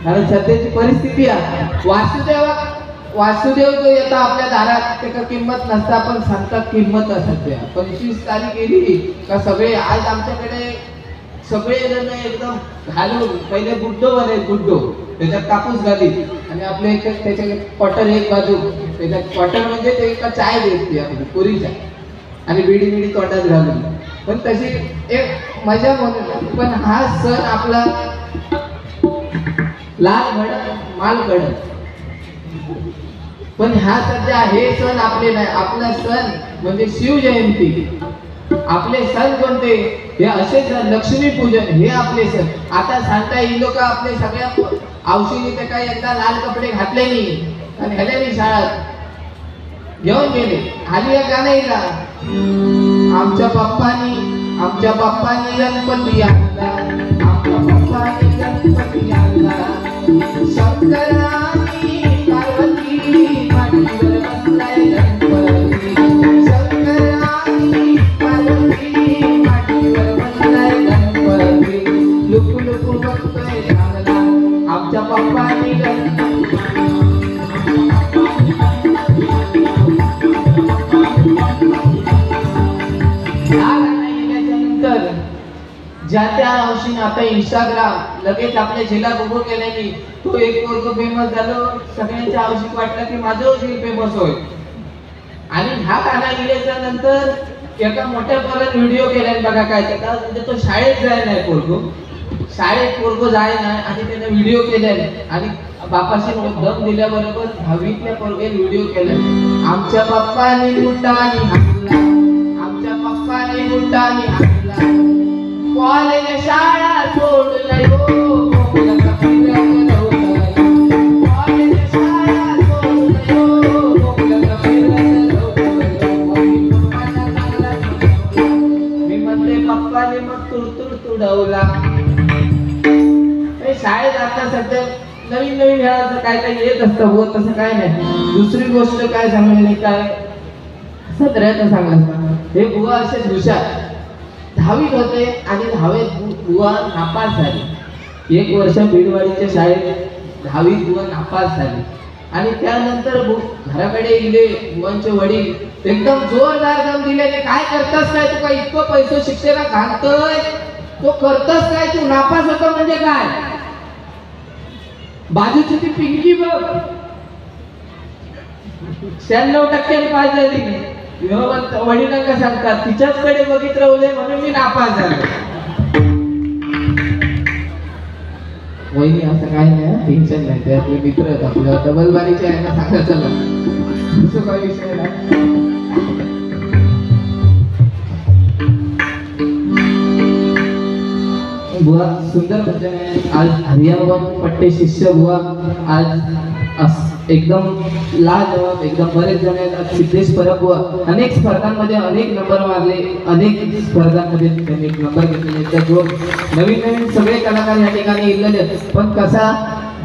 कारण सध्याची परिस्थिती आहे. वासुदेव जो येतो आपल्या दारात त्याला किंमत नसता, पण सांगतात किंमत सध्या 25 तारीख गेली का सगळे आज आमच्याकडे सगळे जण एकदम घालून पहिले गुड्डो बने गुड्डो त्याच्यात कापूस घाली आणि आपले त्याच्या क्वार्टर एक बाजू त्याच्यात क्वार्टर म्हणजे ते एका चाय देते आपली पुरी चाय आणि बिडी बिडी तोंडात घालून. पण तशी एक मजा म्हणून. पण हा सण आपला लाल घडत माल घडत. पण ह्या सध्या हे सण आपले नाही. आपला सण म्हणजे शिवजयंती. आपले सण कोणते हे असे सण, लक्ष्मी पूजन हे आपले सण. आता सांगता ही लोक आपले सगळ्या औषधी ते काही एकदा लाल कपडे घातले नाही आणि ह्याला शाळेत घेऊन गेले. खाली एक गाणं येईल आमच्या बाप्पानी गणपती आणला, आमच्या बाप्पानी गणपती आणला, शंकरानी पार्वती मांडीवर बसलाय गणपती, शंकरानी पार्वती मांडीवर बसलाय गणपती, लुकू लुकू बघतोय चांगला आमच्या बाप्पानी गणपती. Yeah. ज्या त्या अंशी आता इंस्टाग्राम लगेच आपल्या जिल्हा बघू केल्याने तो एक पोरग फेमस झालो, सगळ्यांच्या अंशीत वाटलं की माझं फेमस होईल. आणि ह्या गाणं गेल्याच्या नंतर एका मोठ्या पोराने व्हिडिओ केलाय बघा काय त्याचा, म्हणजे तो शाळेत जाय नाही पोरगो, शाळेत पोरगो जाय नाही आणि त्याने व्हिडिओ केलाय आणि बापाशी दम दिल्याबरोबर 10वीतल्या पोरगेने व्हिडिओ केलाय. आमच्या पप्पाने मुठाने हाणला, आमच्या पप्पाने मुठाने हाणला, कॉलेज शाळा सोडलं हो, कोकणाचा फिरत रवलं. कॉलेज शाळा सोडलं हो, कोकणाचा फिरत रवलं. मी म्हणते पप्पाने मग तुडतुड तुडवला. शाळेत आता सध्या नवीन नवीन खेळाचं काय काय येत असतं हो, तसं काय नाही. दुसरी गोष्ट काय सांगली काय असं राहतं सांगायचं, हे बुवा असे हुशार 10वीत होते आणि 10वीत बुवा नापास झाली. 1 वर्ष बीडवाडीच्या शाळेत 10वीत बुवा नापास झाली आणि त्यानंतर घराकडे गेले. बुवांचे वडील एकदम जोरदार दम दिल्याने, काय करतास काय, तू काय इतकं पैसे शिक्षणात घालतोय, तो करतोस काय, तू नापास होतो म्हणजे काय. बाजूची ती पिंकी बघ 96% पास झाली. वडिलांना सांगतात तिच्याचकडे बघित राहुले म्हणून मी नापास झालो. वहिनी असं काय नाही, टेन्शन नाही, ते आपले मित्र आहेत, आपल्या डबलबारीचे आहे ना, सांगा चला, असं काही विषय नाही. बुवा सुंदर भजन आहे. आज हरियावन पट्टे शिष्य बुवा आज एकदम लाजवाब, एकदम बरेच जण आहेत. आज सिद्धेश परब बुवा अनेक स्पर्धांमध्ये अनेक नंबर मारले, अनेक स्पर्धांमध्ये त्यांनी नंबर घेतलेले. त्या जो नवीन नवीन सगळे कलाकार या ठिकाणी इलेले. पण कसा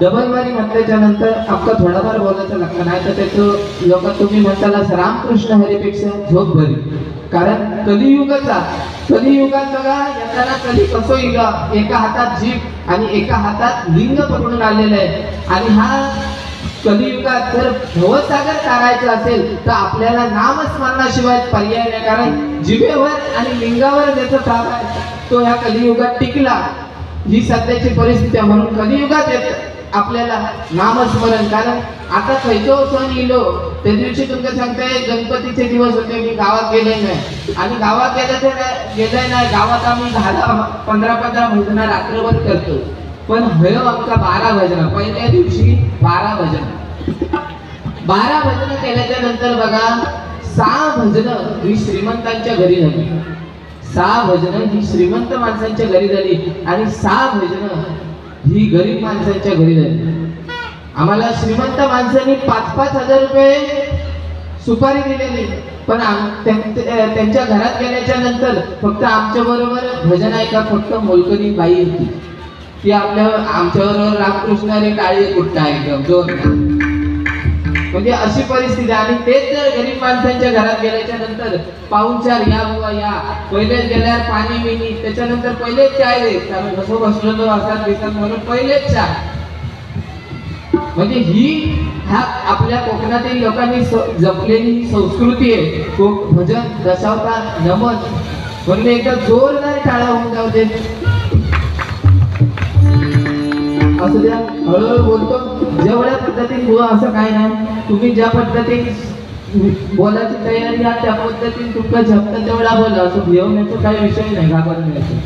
डबलबारी म्हटल्याच्या नंतर आपला थोडाफार बोलायचं लागतं, नाही तर त्याचं लोक तुम्ही म्हणताला रामकृष्ण हरीपेक्षा झोप भरी. कारण कलियुगात बघा येताना कली कसं येईल, एका हातात जीभ आणि एका हातात लिंग पकडून आलेलं आहे. आणि हा कलियुगात जर भवसागर काढायचं असेल तर आपल्याला नामस्मरणाशिवाय पर्याय नाही. कारण जिभेवर आणि लिंगावर ज्याचा ताबा आहे तो ह्या कलियुगात टिकला. ही सध्याची परिस्थिती आहे, म्हणून कलियुगात येत आपल्याला नामस्मरण. कारण आता खैचो सण येलो त्या दिवशी तुमका सांगताय गणपतीचे दिवस होते, मी गावात गेले नाही आणि गावात गेले नाही. गावात आम्ही 10-15 भजन रात्रभर करतो. पण हयो आमका 12 भजन, पहिल्या दिवशी 12 भजन केल्याच्या नंतर बघा 6 भजन ही श्रीमंतांच्या घरी झाली. 6 भजन ही श्रीमंत माणसांच्या घरी झाली आणि 6 भजन ही गरीब माणसांच्या घरी झाली. आम्हाला श्रीमंत माणसांनी 5-5 हजार रुपये सुपारी दिलेली, पण त्यांच्या घरात गेल्याच्या नंतर फक्त आमच्या बरोबर भजन ऐका फक्त मोलकरी बाई होती. ती आमच्याबरोबर रामकृष्णारी टाळी कुठता एकदम जोरदार, म्हणजे अशी परिस्थिती. आणि तेच जर गरीब माणसांच्या घरात गेल्याच्या नंतर पाहुणचार या बुवा या, पहिलेच गेल्यावर पाणी मिनी, त्याच्यानंतर पहिलेच चाय दे, कारण कसं बसलो असाच दिसत म्हणून पहिलेच चाय. म्हणजे ही ह्या आपल्या कोकणातील लोकांनी जपलेली संस्कृती आहे. भजन, दशावतार, नमन, म्हणून एकदा जोरदार टाळा होऊन जाऊ दे. असं द्या, हळूहळू बोलतो जेवढ्या पद्धतीने बुवा, असं काय नाही. तुम्ही ज्या पद्धतीने बोलायची तयारी आहे त्या पद्धतीने तुमका झपतं तेवढा बोला, असं घेऊन काही विषय नाही घाबरण्याचा.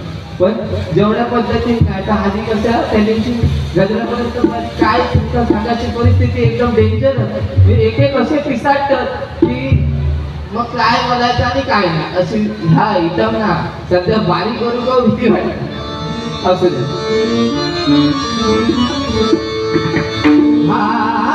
पण जेवढ्या पद्धतीने काय तर हल्ली कसं त्या दिवशी गजरापर्यंत काय तुमच्या सांगायची परिस्थिती एकदम डेंजर होतं. एक असे पिसाटतात की मग काय बोलायचं आणि काय नाही अशी ह्या इथं ना सध्या बारीक करू का भीती वाटते. असू दे. Ah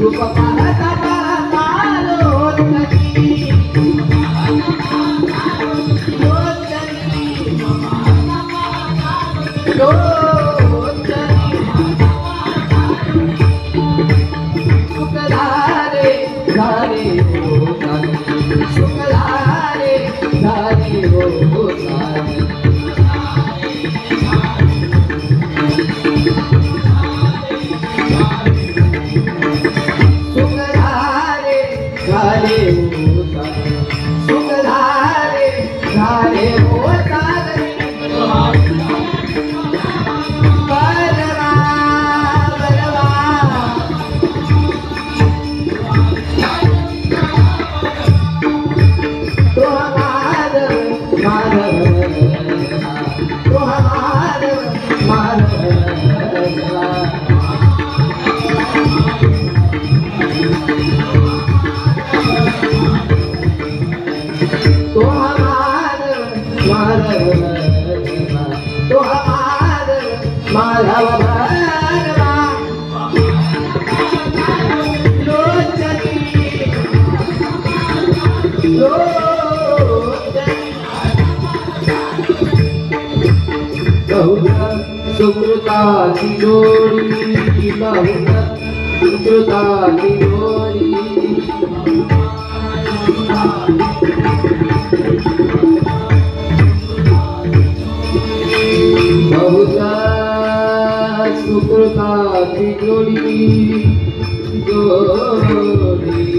रूप पाहता पाहता लोचनी सुखदारे झाले हो सारे सुखदारे झाले हो सारे सुखदारे झाले हो सारे सुखदारे झाले हो सारे बलवा बलवा तो माधव माधव तो माधव माधव तो माधव माधव तो माधव माधव भगवा लोचनी बहुधा सुकृताची जोडी बहुधा सुकृताची जोडी बहुधा सुकृताची जोडी जोडी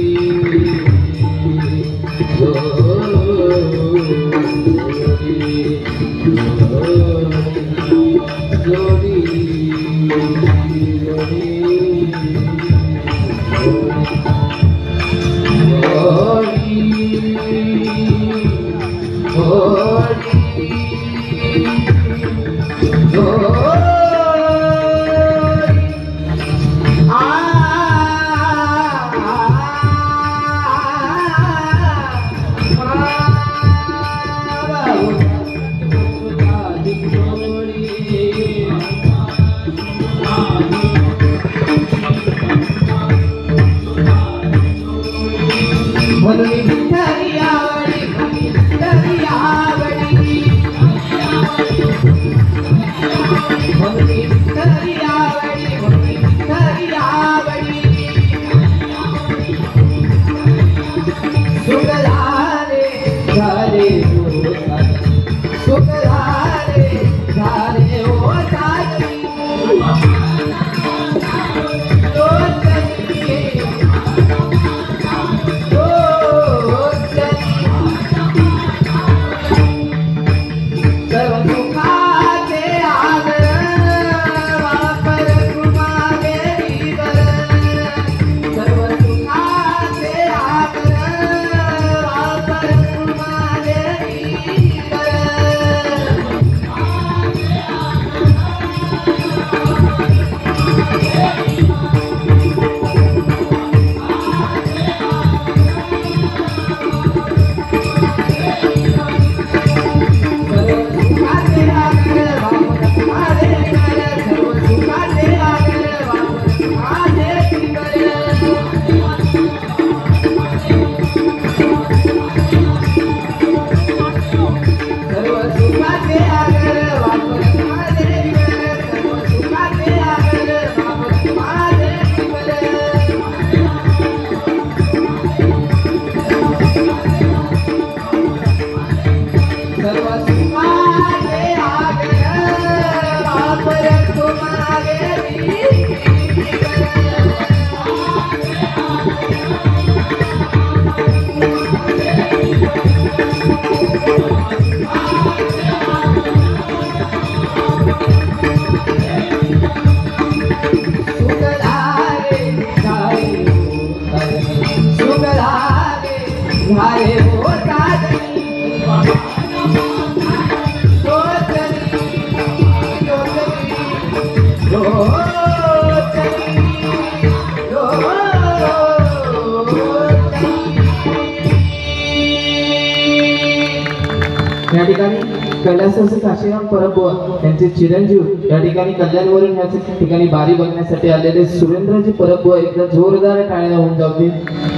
या ठिकाणी कैलासाचे काशीराम परबुवा यांचे चिरंजीव या ठिकाणी कल्याणवरून या ठिकाणी बारी बघण्यासाठी आलेले सुरेंद्रजी परबुवा एकदा जोरदार टाळ्या होऊन जाऊ.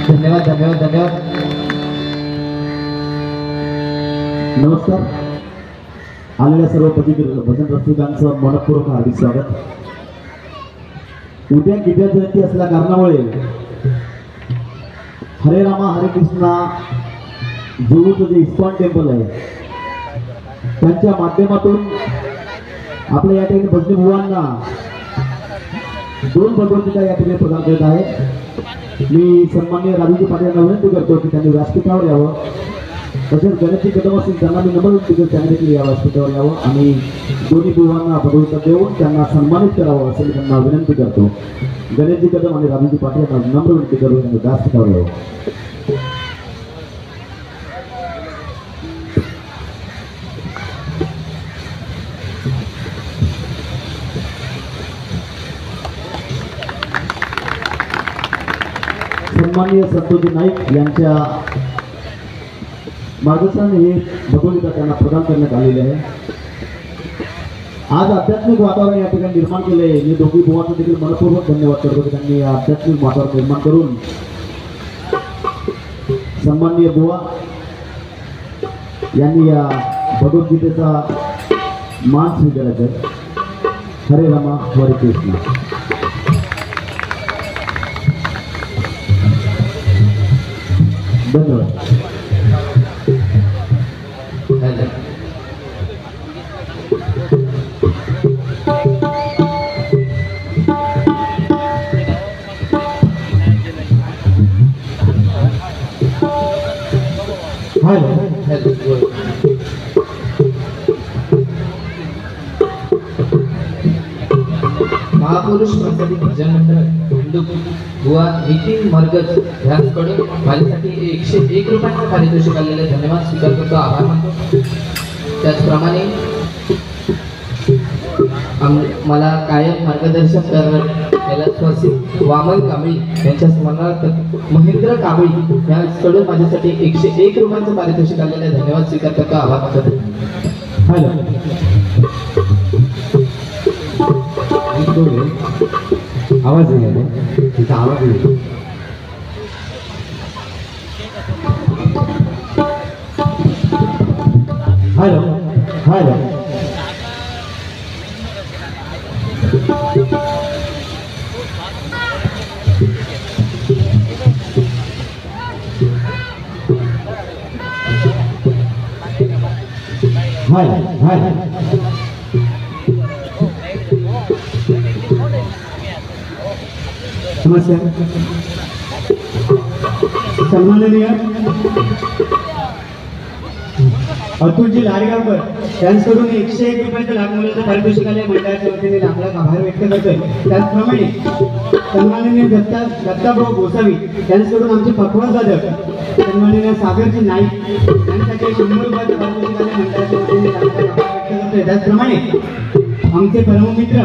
धन्यवाद धन्यवाद धन्यवाद. नमस्कार. आलेल्या सर्व भजन रसिकांचं मनपूर्वक हार्दिक स्वागत. उद्या गीता जयंती असल्या कारणामुळे हरे रामा हरे कृष्णा जुहूचं जे इस्कॉन टेम्पल आहे त्यांच्या माध्यमातून आपल्या या ठिकाणी भजनी बुवांना 2 भगवद्गीता या ठिकाणी प्रदान करत आहे. मी सन्माननीय राजूजी पाटील यांना विनंती करतो की त्यांनी व्यासपीठावर यावं. तसेच गणेशजी कदम असतील त्यांना मी नम्र विनंती करतो त्यांनी देखील या व्यासपीठावर यावं आणि दोन्ही बुवांना भगवद्गीता देऊन त्यांना सन्मानित करावं असं मी त्यांना विनंती करतो. गणेशजी कदम आणि राजूजी पाटील यांना नम्र विनंती करून त्यांनी व्यासपीठावर यावं. सन्माननीय संतोषी नाईक यांच्या मार्गदर्शनाने हे भगवद्गीता त्यांना प्रदान करण्यात आलेले आहे. आज आध्यात्मिक वातावरण या ठिकाणी निर्माण केले आहे. मी दोघी बुवांचा देखील मनपूर्वक धन्यवाद करतो की त्यांनी आध्यात्मिक वातावरण निर्माण करून सन्माननीय बुवा यांनी या भगवद्गीतेचा मान स्वीकारायचा आहे. हरे रामा हरे कृष्णा. धन्यवाद. महापुरुष प्रसादित भजन मंडळ खंडूप बुवा नितीन मरगज यांच्याकडून माझ्यासाठी 101 रुपयांचं पारितोषिक आलेले धन्यवाद स्वीकार करतो, आभार मानतो. त्याचप्रमाणे मला कायम मार्गदर्शन करण्यासाठी वामन कांबळी यांच्या स्मरणार्थ महेंद्र कांबळी यांच्याकडून माझ्यासाठी 101 रुपयांचं पारितोषिक आलेले धन्यवाद स्वीकार करतो, आभार मानतो. आवाज येईल तिचा आवाज येईल. Hello hello. Hi hi. नमस्कार. सन्माननीय अतुलजी लाडगावकर यांच्याकडून 101 रुपयाचं लाखमोलाचं पारितोषिक आले. मंडळाच्या वतीने लाख आभार व्यक्त करतोय. त्याचप्रमाणे सन्माननीय दत्ताभाऊ गोसावी यांच्याकडून आमचे पखवाज साधक सन्माननीय सागरजी नाईक यांच्याकडे 100 रुपयाचं पारितोषिक आले. मंडळाच्या वतीने लाख आभार व्यक्त करतोय. त्याचप्रमाणे आमचे परममित्र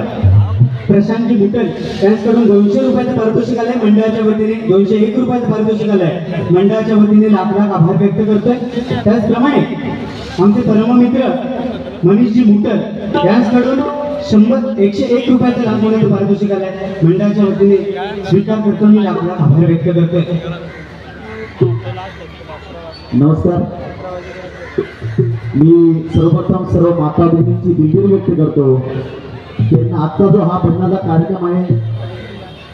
प्रशांतजी मुटल यांच्याकडून 200 रुपयाचं पारितोषिक आलंय. मंडळाच्या वतीने 201 रुपयाचं पारितोषिक आलंय. मंडळाच्या वतीने लाख आभार व्यक्त करतोय. त्याचप्रमाणे आमचे परममित्र मनीषजी मुटल यांच्याकडून 101 रुपयाचं लाख मोलाचं पारितोषिक आलंय. मंडळाच्या वतीने स्वीकार करतो मी लाख आभार व्यक्त करतोय. नमस्कार. मी सर्वप्रथम सर्व माता भगिनींची दिलगिरी व्यक्त करतो. आजचा जो हा भजनाचा कार्यक्रम आहे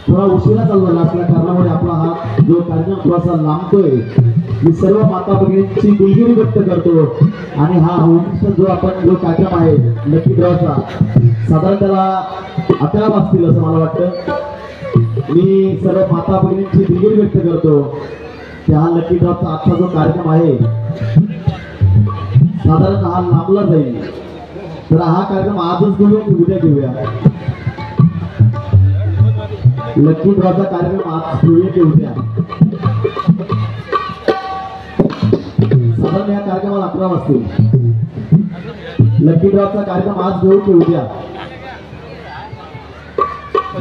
थोडा उशिरा चालू झाला असल्या कारणामुळे आपला हा जो कार्यक्रम थोडासा लांबतोय. मी सर्व माता भगिनींची दिलगिरी व्यक्त करतो आणि हा जो आपण जो कार्यक्रम आहे लकी ड्रॉचा साधारण त्याला 11 वाजतील असं मला वाटतं. मी सर्व माता भगिनींची दिलगिरी व्यक्त करतो की हा लकी ड्रॉचा आजचा जो कार्यक्रम आहे साधारण हा लांबला जाईल. तर हा कार्यक्रम आजच घेऊया की उद्या घेऊया? लकी ड्रॉचा कार्यक्रम आज घेऊया की उद्या? साधारण या कार्यक्रमाला 11 वाजतील. लकी ड्रॉचा कार्यक्रम आज घेऊ की उद्या?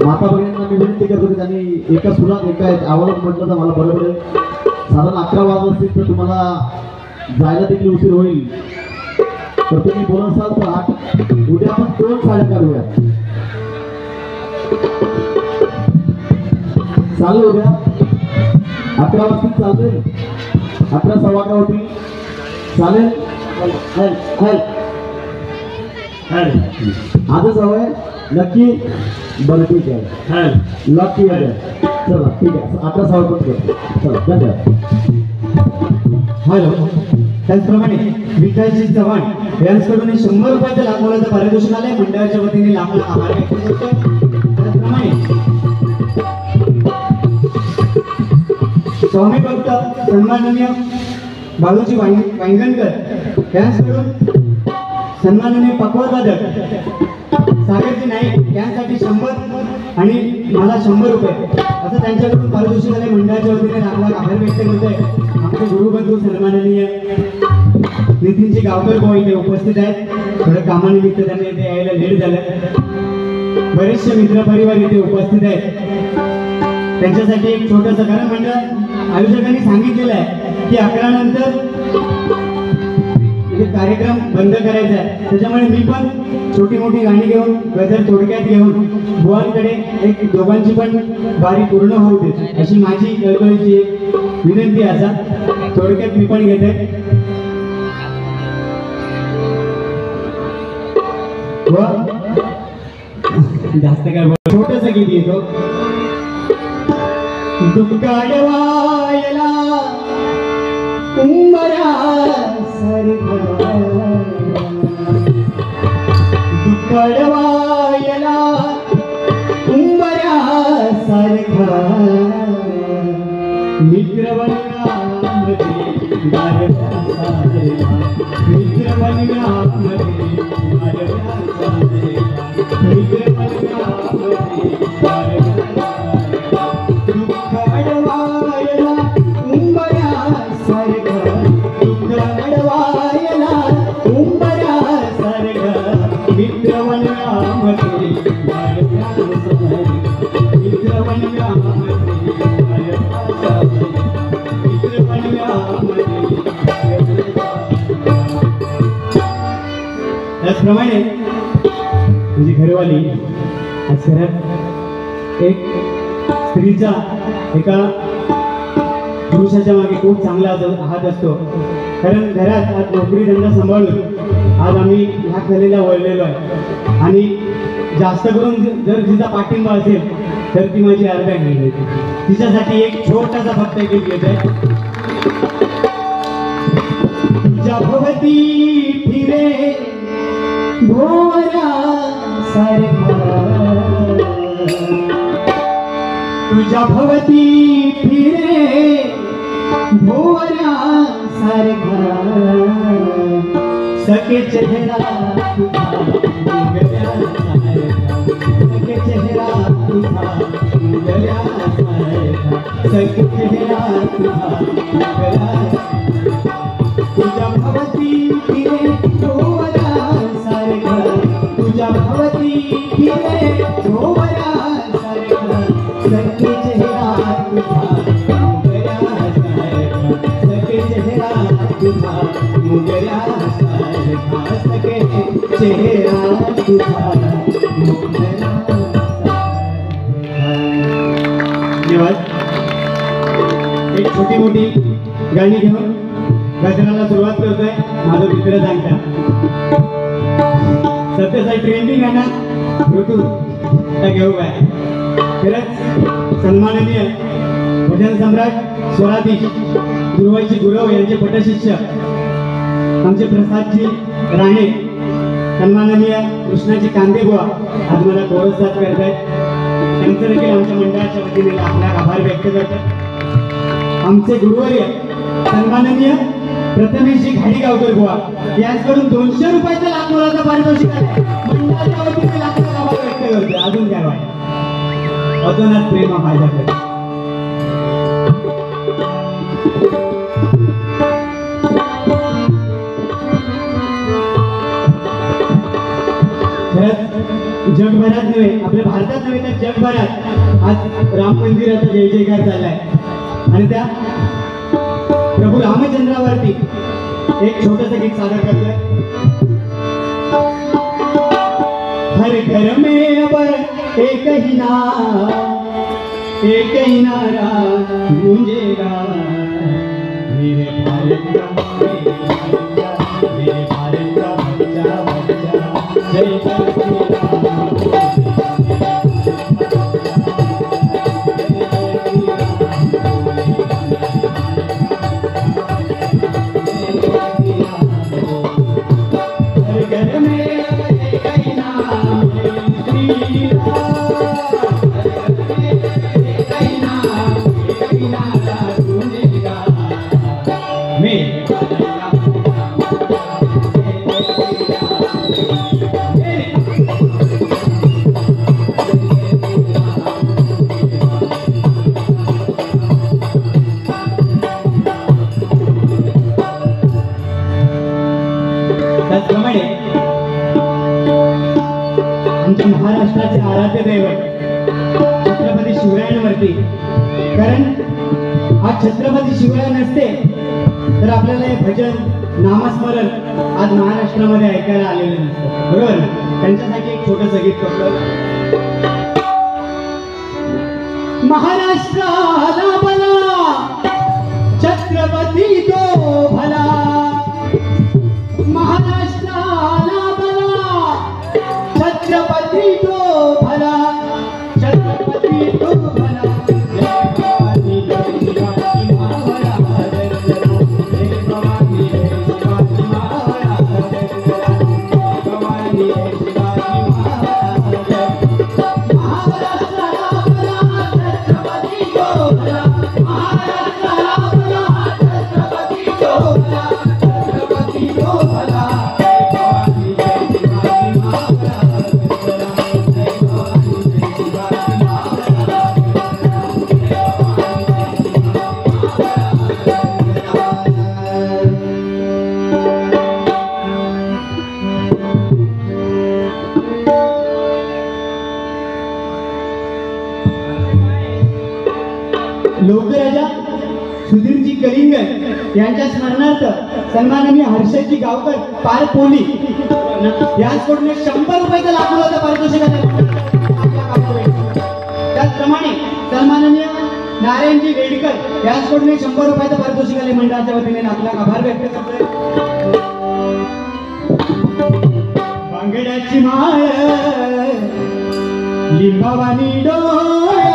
माता भगिनींना मी विनंती करतो की त्यांनी एका सुरात एका आवाजात म्हटलं तर मला बरोबर आहे. साधारण 11 वाजत असतील तर तुम्हाला जायला देखील उशीर होईल. तर तुम्ही बोलसाल तर उद्या आपण 2 साड्या काढूया. चालू उद्या 11 वाजता चालेल. 11:15 होती चालेल. आजच हवंय नक्की. बरं ठीक आहे. नक्की आहे. चला ठीक आहे. 11:15 करतो. चला धन्यवाद. हॅलो. त्याचप्रमाणे विकासजी चव्हाण यांच्याकडून 100 रुपयाचं लाख मोलाचं पारितोषिक आलंय. मंडळाच्या वतीने लाख आभार व्यक्त करतो. त्याचप्रमाणे स्वामी भक्त सन्माननीय बाळूजी वांगणकर यांच्याकडून सन्माननीय पकवादवादक सागरजी नाईक यांसाठी 100 आणि मला 100 रुपये असं त्यांच्याकडून पारितोषिक आले. मंडळाच्या वतीने लाख आभार व्यक्त करतोय. आमचे गुरुबंधू सन्माननीय नितीनजी गावकर भाऊ इथे उपस्थित आहेत. थोडं कामानिमित्त त्यांनी इथे यायला लेट झालं. बरेचसे मित्र परिवार इथे उपस्थित आहेत. त्यांच्यासाठी एक छोटंसं कारण मंडळ आयोजकांनी सांगितलेलं आहे की 11 नंतर कार्यक्रम बंद करायचा आहे. त्याच्यामुळे मी पण छोटी मोठी गाणी घेऊन गजर थोडक्यात घेऊन बुवांकडे एक दोघांची पण बारी पूर्ण होऊ देत अशी माझी कळकळीची एक विनंती असा. थोडक्यात मी पण घेते. जास्त काय छोटस गीत येतो. दुःखाडवायला उंबऱ्या सारखा दुःखाडवायला उंबऱ्या सारखा मित्रवनामध्ये गारव्या सारखा मित्रवनामध्ये गारव्या सारखा मित्रवनामध्ये गारव्या दुःखाडवायला उंबऱ्या सारखा दुःखाडवायला उंबऱ्या सारखा मित्रवनामध्ये गारव्या सारखा मित्रवनामध्ये त्याचप्रमाणे तुझी घरवाली आज घरात एक स्त्रीचा एका पुरुषाच्या मागे खूप चांगला हात असतो. कारण घरात आज नोकरी धंदा सांभाळून आज आम्ही ह्या कलेला वळलेलो आहे. आणि जास्त करून जर तिचा पाठिंबा असेल तर ती माझी अर्ध्या घेईल. तिच्यासाठी एक छोटासा फक्त एक गीत आहे. तुझ्या भवती फिरे भोवरा सारखा तुझ्या भवती फिरे भोवरा सारखा सखे चेहरा तुझा मुगल्या सारखा सखे चेहरा तुझा मुगल्या सारखा सखे चेहरा तुझा मुगल्या तुझ्या भवती फिरे भोवरा सारखा तुझ्या भवती फिरे भोवरा सारखा सखे चेहरा तुझा मुगल्या सारखा सखे चेहरा तुझा मुगल्या सारखा सखे चेहरा तुझा मुगल्या धन्यवाद. एक छोटी मोठी गाणी घेऊन गजराला सुरुवात करतोय. माझा मित्र सांगता सध्याचा ट्रेंडिंग आहे ना ऋतू त्या घेऊ काय. खरंच सन्माननीय भजन सम्राट स्वराधीश गुरुवाईची गुरव यांचे पटशिष्य आमचे प्रसादजी राणे सन्माननीय कृष्णाजी कांदेबुवा आज मला कोरस साथ करतायत. त्यांचं देखील आमच्या मंडळाच्या वतीने आपल्या आभार व्यक्त करतात. आमचे गुरुवर्य सन्माननीय प्रथमेशजी घाडीगावकर बुवा याचकडून 200 रुपयाचं लाख मोलाचं पारितोषिक आहे. मंडळाच्या वतीने लाखाचा आभार व्यक्त करते. अजून काय वाटतं अतोनात प्रेम माझ्याकडे. जगभरात नव्हे आपल्या भारतात नव्हे तर जगभरात आज राम मंदिराचा जय जयकार चाललाय. आणि त्या प्रभू रामचंद्रावरती एक छोटंसं गीत सादर करतोय. हर घर में अब एक ही नारा गूंजेगा, मेरे भारत का मेरे भारत का बच्चा बच्चा जय आमच्या महाराष्ट्राचे आराध्य दैवत छत्रपती शिवरायांवरती, कारण आज छत्रपती शिवराय नसते तर आपल्याला हे भजन नामस्मरण आज महाराष्ट्रामध्ये ऐकायला आलेलं नसतं, बरोबर ना? त्यांच्यासाठी एक छोटंसं गीत करतो. महाराष्ट्राला भला छत्रपती तो भला, महाराष्ट्राला भला छत्रपती तो भला, छत्रपती तो भला. लोकराजा सुधीरजी कलिंगड यांच्या स्मरणार्थ सन्माननीय हर्षदजी गावकर पार पोली याचकडून 100 रुपयाचं लाखोचं पारितोषिक आहे. त्याचप्रमाणे सन्माननीय नारायणजी वेडकर याचकडून 100 रुपयाचं पारितोषिक आले. मंडळाच्या वतीने लाख लाख आभार व्यक्त करतोय. बांगड्याची माळ लिंबावानी डोळा,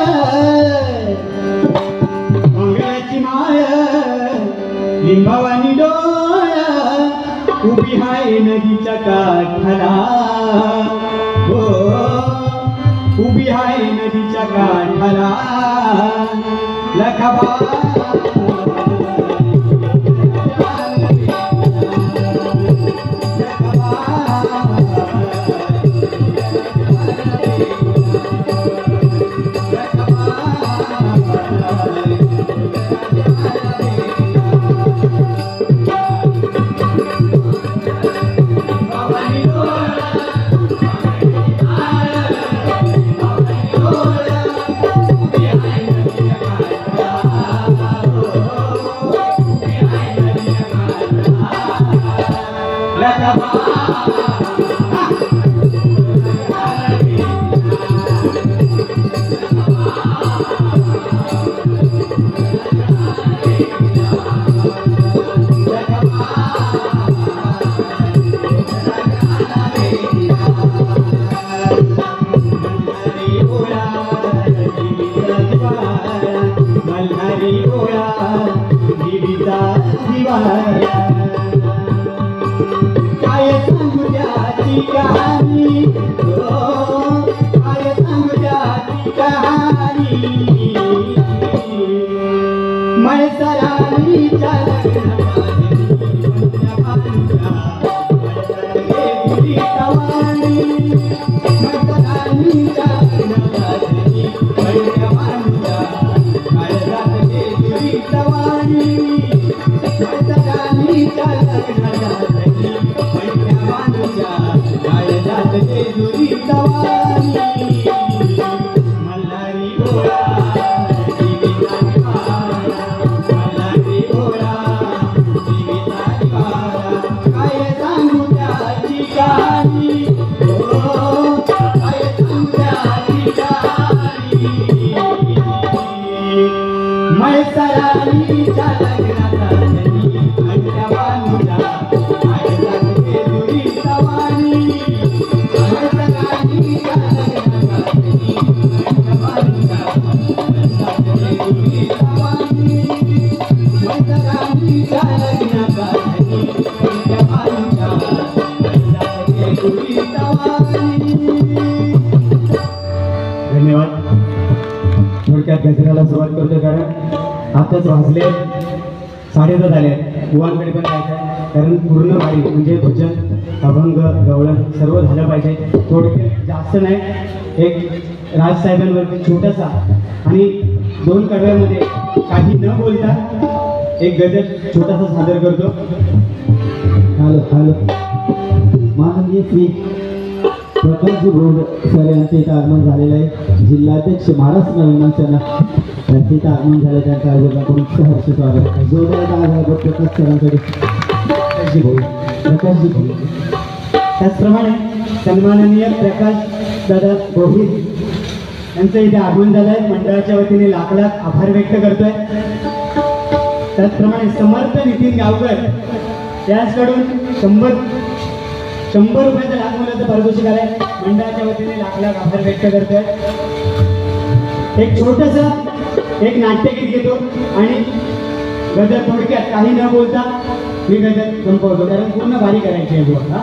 बांगड्याची माळ लिंबावानी डोळा, उभी आहे नदीच्या काठाला, हो उभी आहे नदीच्या काठाला. लखबा मैसराणीच्या लग्नाचा धनी अंतवानुजा आळजाते दुरी तवानी मैसराणीच्या लग्नाचा धनी अंतवानुजा आळजाते दुरी तवानी मैसराणीच्या लग्नाचा धनी अंतवानुजा आळजाते दुरी तवानी. धन्यवाद. थोडक्यात गजराला सुरुवात करतो कारण आताच वाजले 7:30 झाले. बुवांकडे पण जायचं आहे कारण पूर्ण वारी म्हणजे भजन अभंग गवळण सर्व झालं पाहिजे. थोडक्यात जास्त नाही, एक राजसाहेबांवरती छोटासा आणि 2 कडव्यामध्ये काही न बोलता एक गजर छोटासा सादर करतो. Hello hello. माननीय श्री प्रकाशजी भोड सर यांचे इथं आगमन झालेलं आहे. जिल्हाध्यक्ष महाराष्ट्र नवीन मनसेना त्यांचे इथं आगमन झाले. त्यांच्या आयोजकांकडून सहर्ष स्वागत. जोरदार प्रकाश सरांकडे. प्रकाशजी भाऊ. त्याचप्रमाणे सन्माननीय प्रकाश दादा भोईर यांचं इथे आगमन झालं आहे. मंडळाच्या वतीने लाख आभार व्यक्त करतोय. त्याचप्रमाणे समर्थ नितीन गावकर याचकडून 100 रुपयाचं लाख मुलाचं पारितोषिक आलंय. मंडळाच्या वतीने लाख आभार व्यक्त करतोय. एक छोटंसं एक नाट्यगीत घेतो आणि गजर थोडक्यात काही न बोलता मी गजर संपवतो कारण पूर्ण वारी करायची आहे बुवा.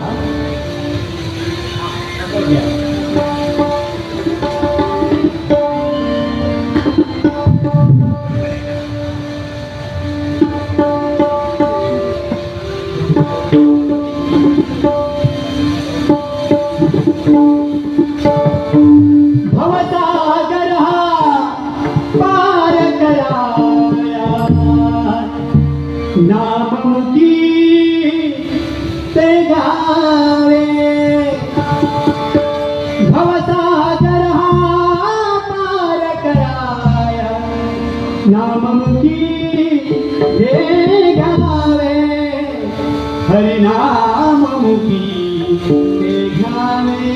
भवसागर पार कराया नाममुखी ते गावे. भवसागर पार कराया नाममुखी ते गावे. हरिनाममुखी ते घ्यावे.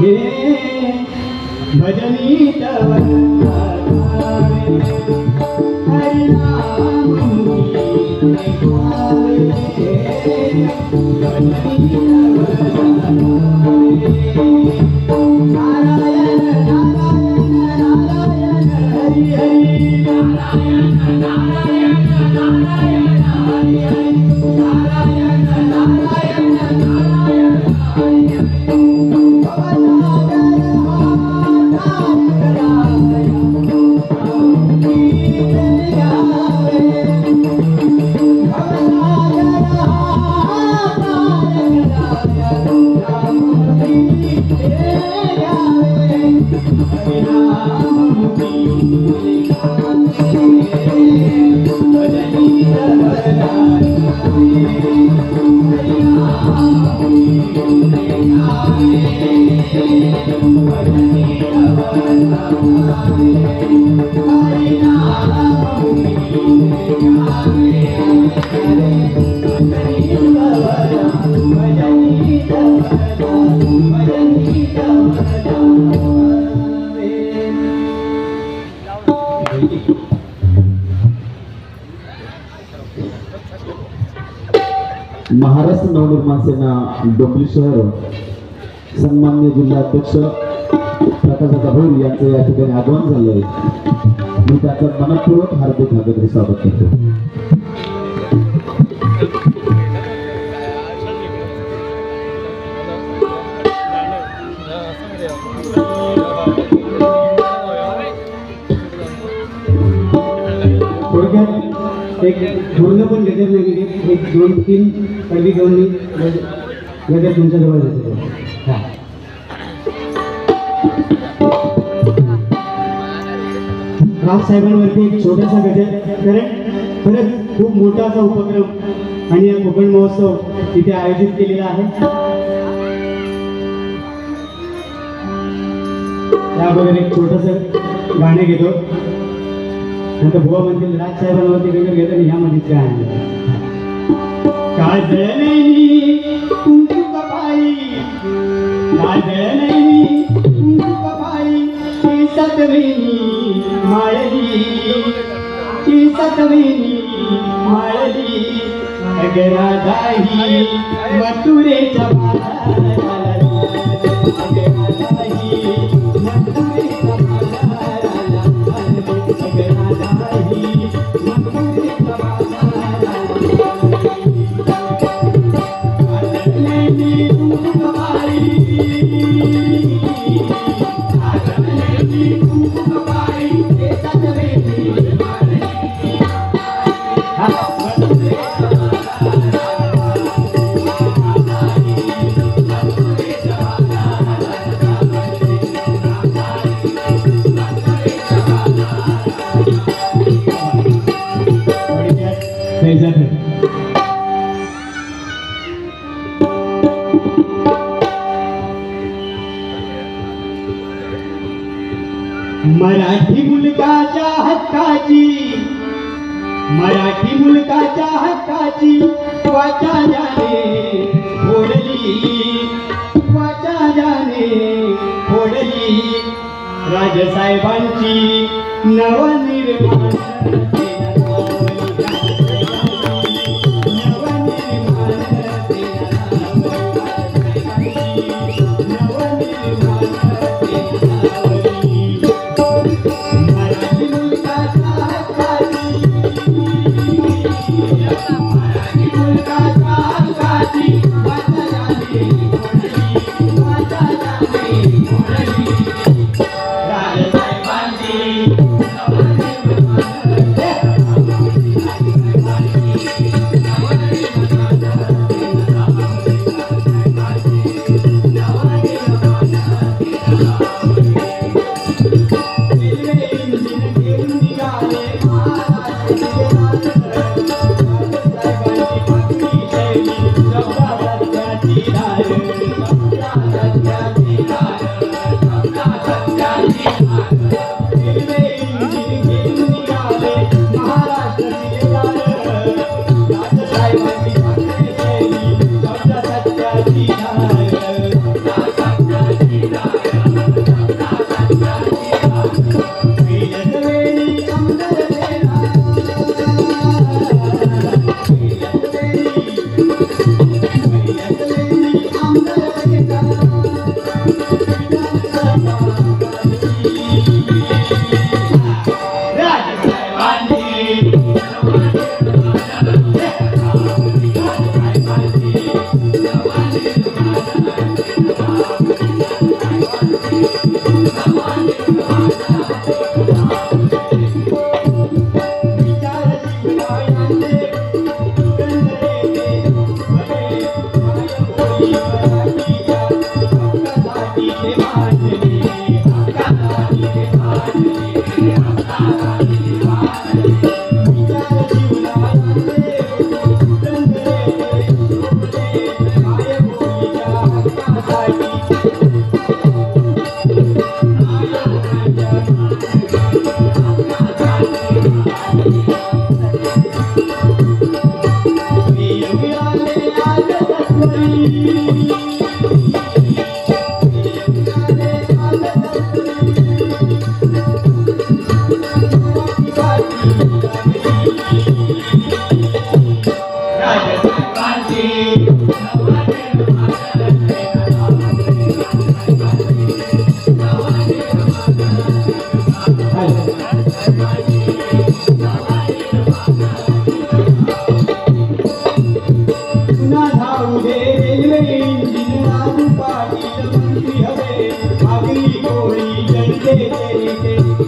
हे भजनी तव महाराष्ट्र नवनिर्माण सेना डोंबिवली शहर सन्माननीय जिल्हाध्यक्ष प्रकाशदादा भोईर यांचं या ठिकाणी आगमन झालं आहे. मी त्याचं मनपूर्वक हार्दिक हार्दिक स्वागत करतो. थोडक्यात एक पूर्ण पण गजर नाही गेली. एक 2-3 कडवी घेऊन मी गजर तुमच्या जवळ देतो. राजसाहेबांवरती एक छोटासा गजर कारण खरंच खूप मोठा असा उपक्रम आणि हा कोकण महोत्सव तिथे आयोजित केलेला आहे. त्याबरोबर एक छोटंसं गाणं घेतो. नंतर बुवा म्हणतील राजसाहेबांवरती गजर घेतो आणि ह्यामध्येच काय आहे. काजळी कुंकुम पायी काजळी कुंकुम पायी सतवेनी माळली सातवेनी माळली अगराधाही मथुरेच्या मराठी मुलकाच्या हक्काची वाचा जाने फोडली राजसाहेबांची नवनिर्माण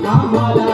आम्हाला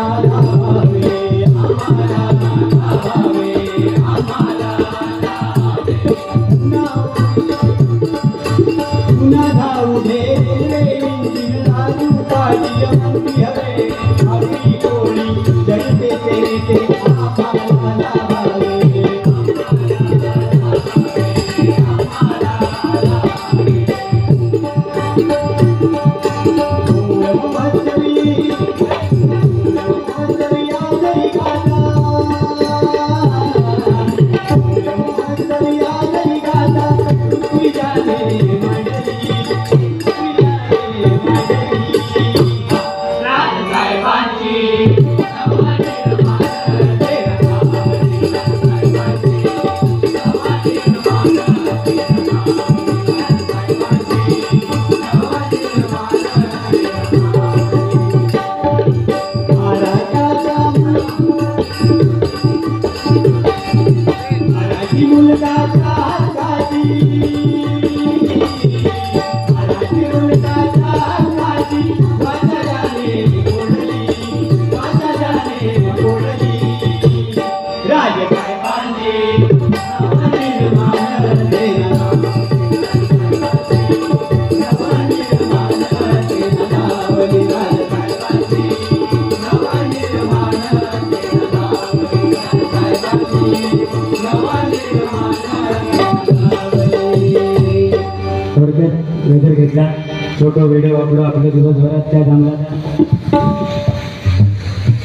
त्या जंगलात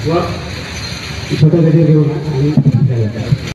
व छोट्या गजर घेऊन आणि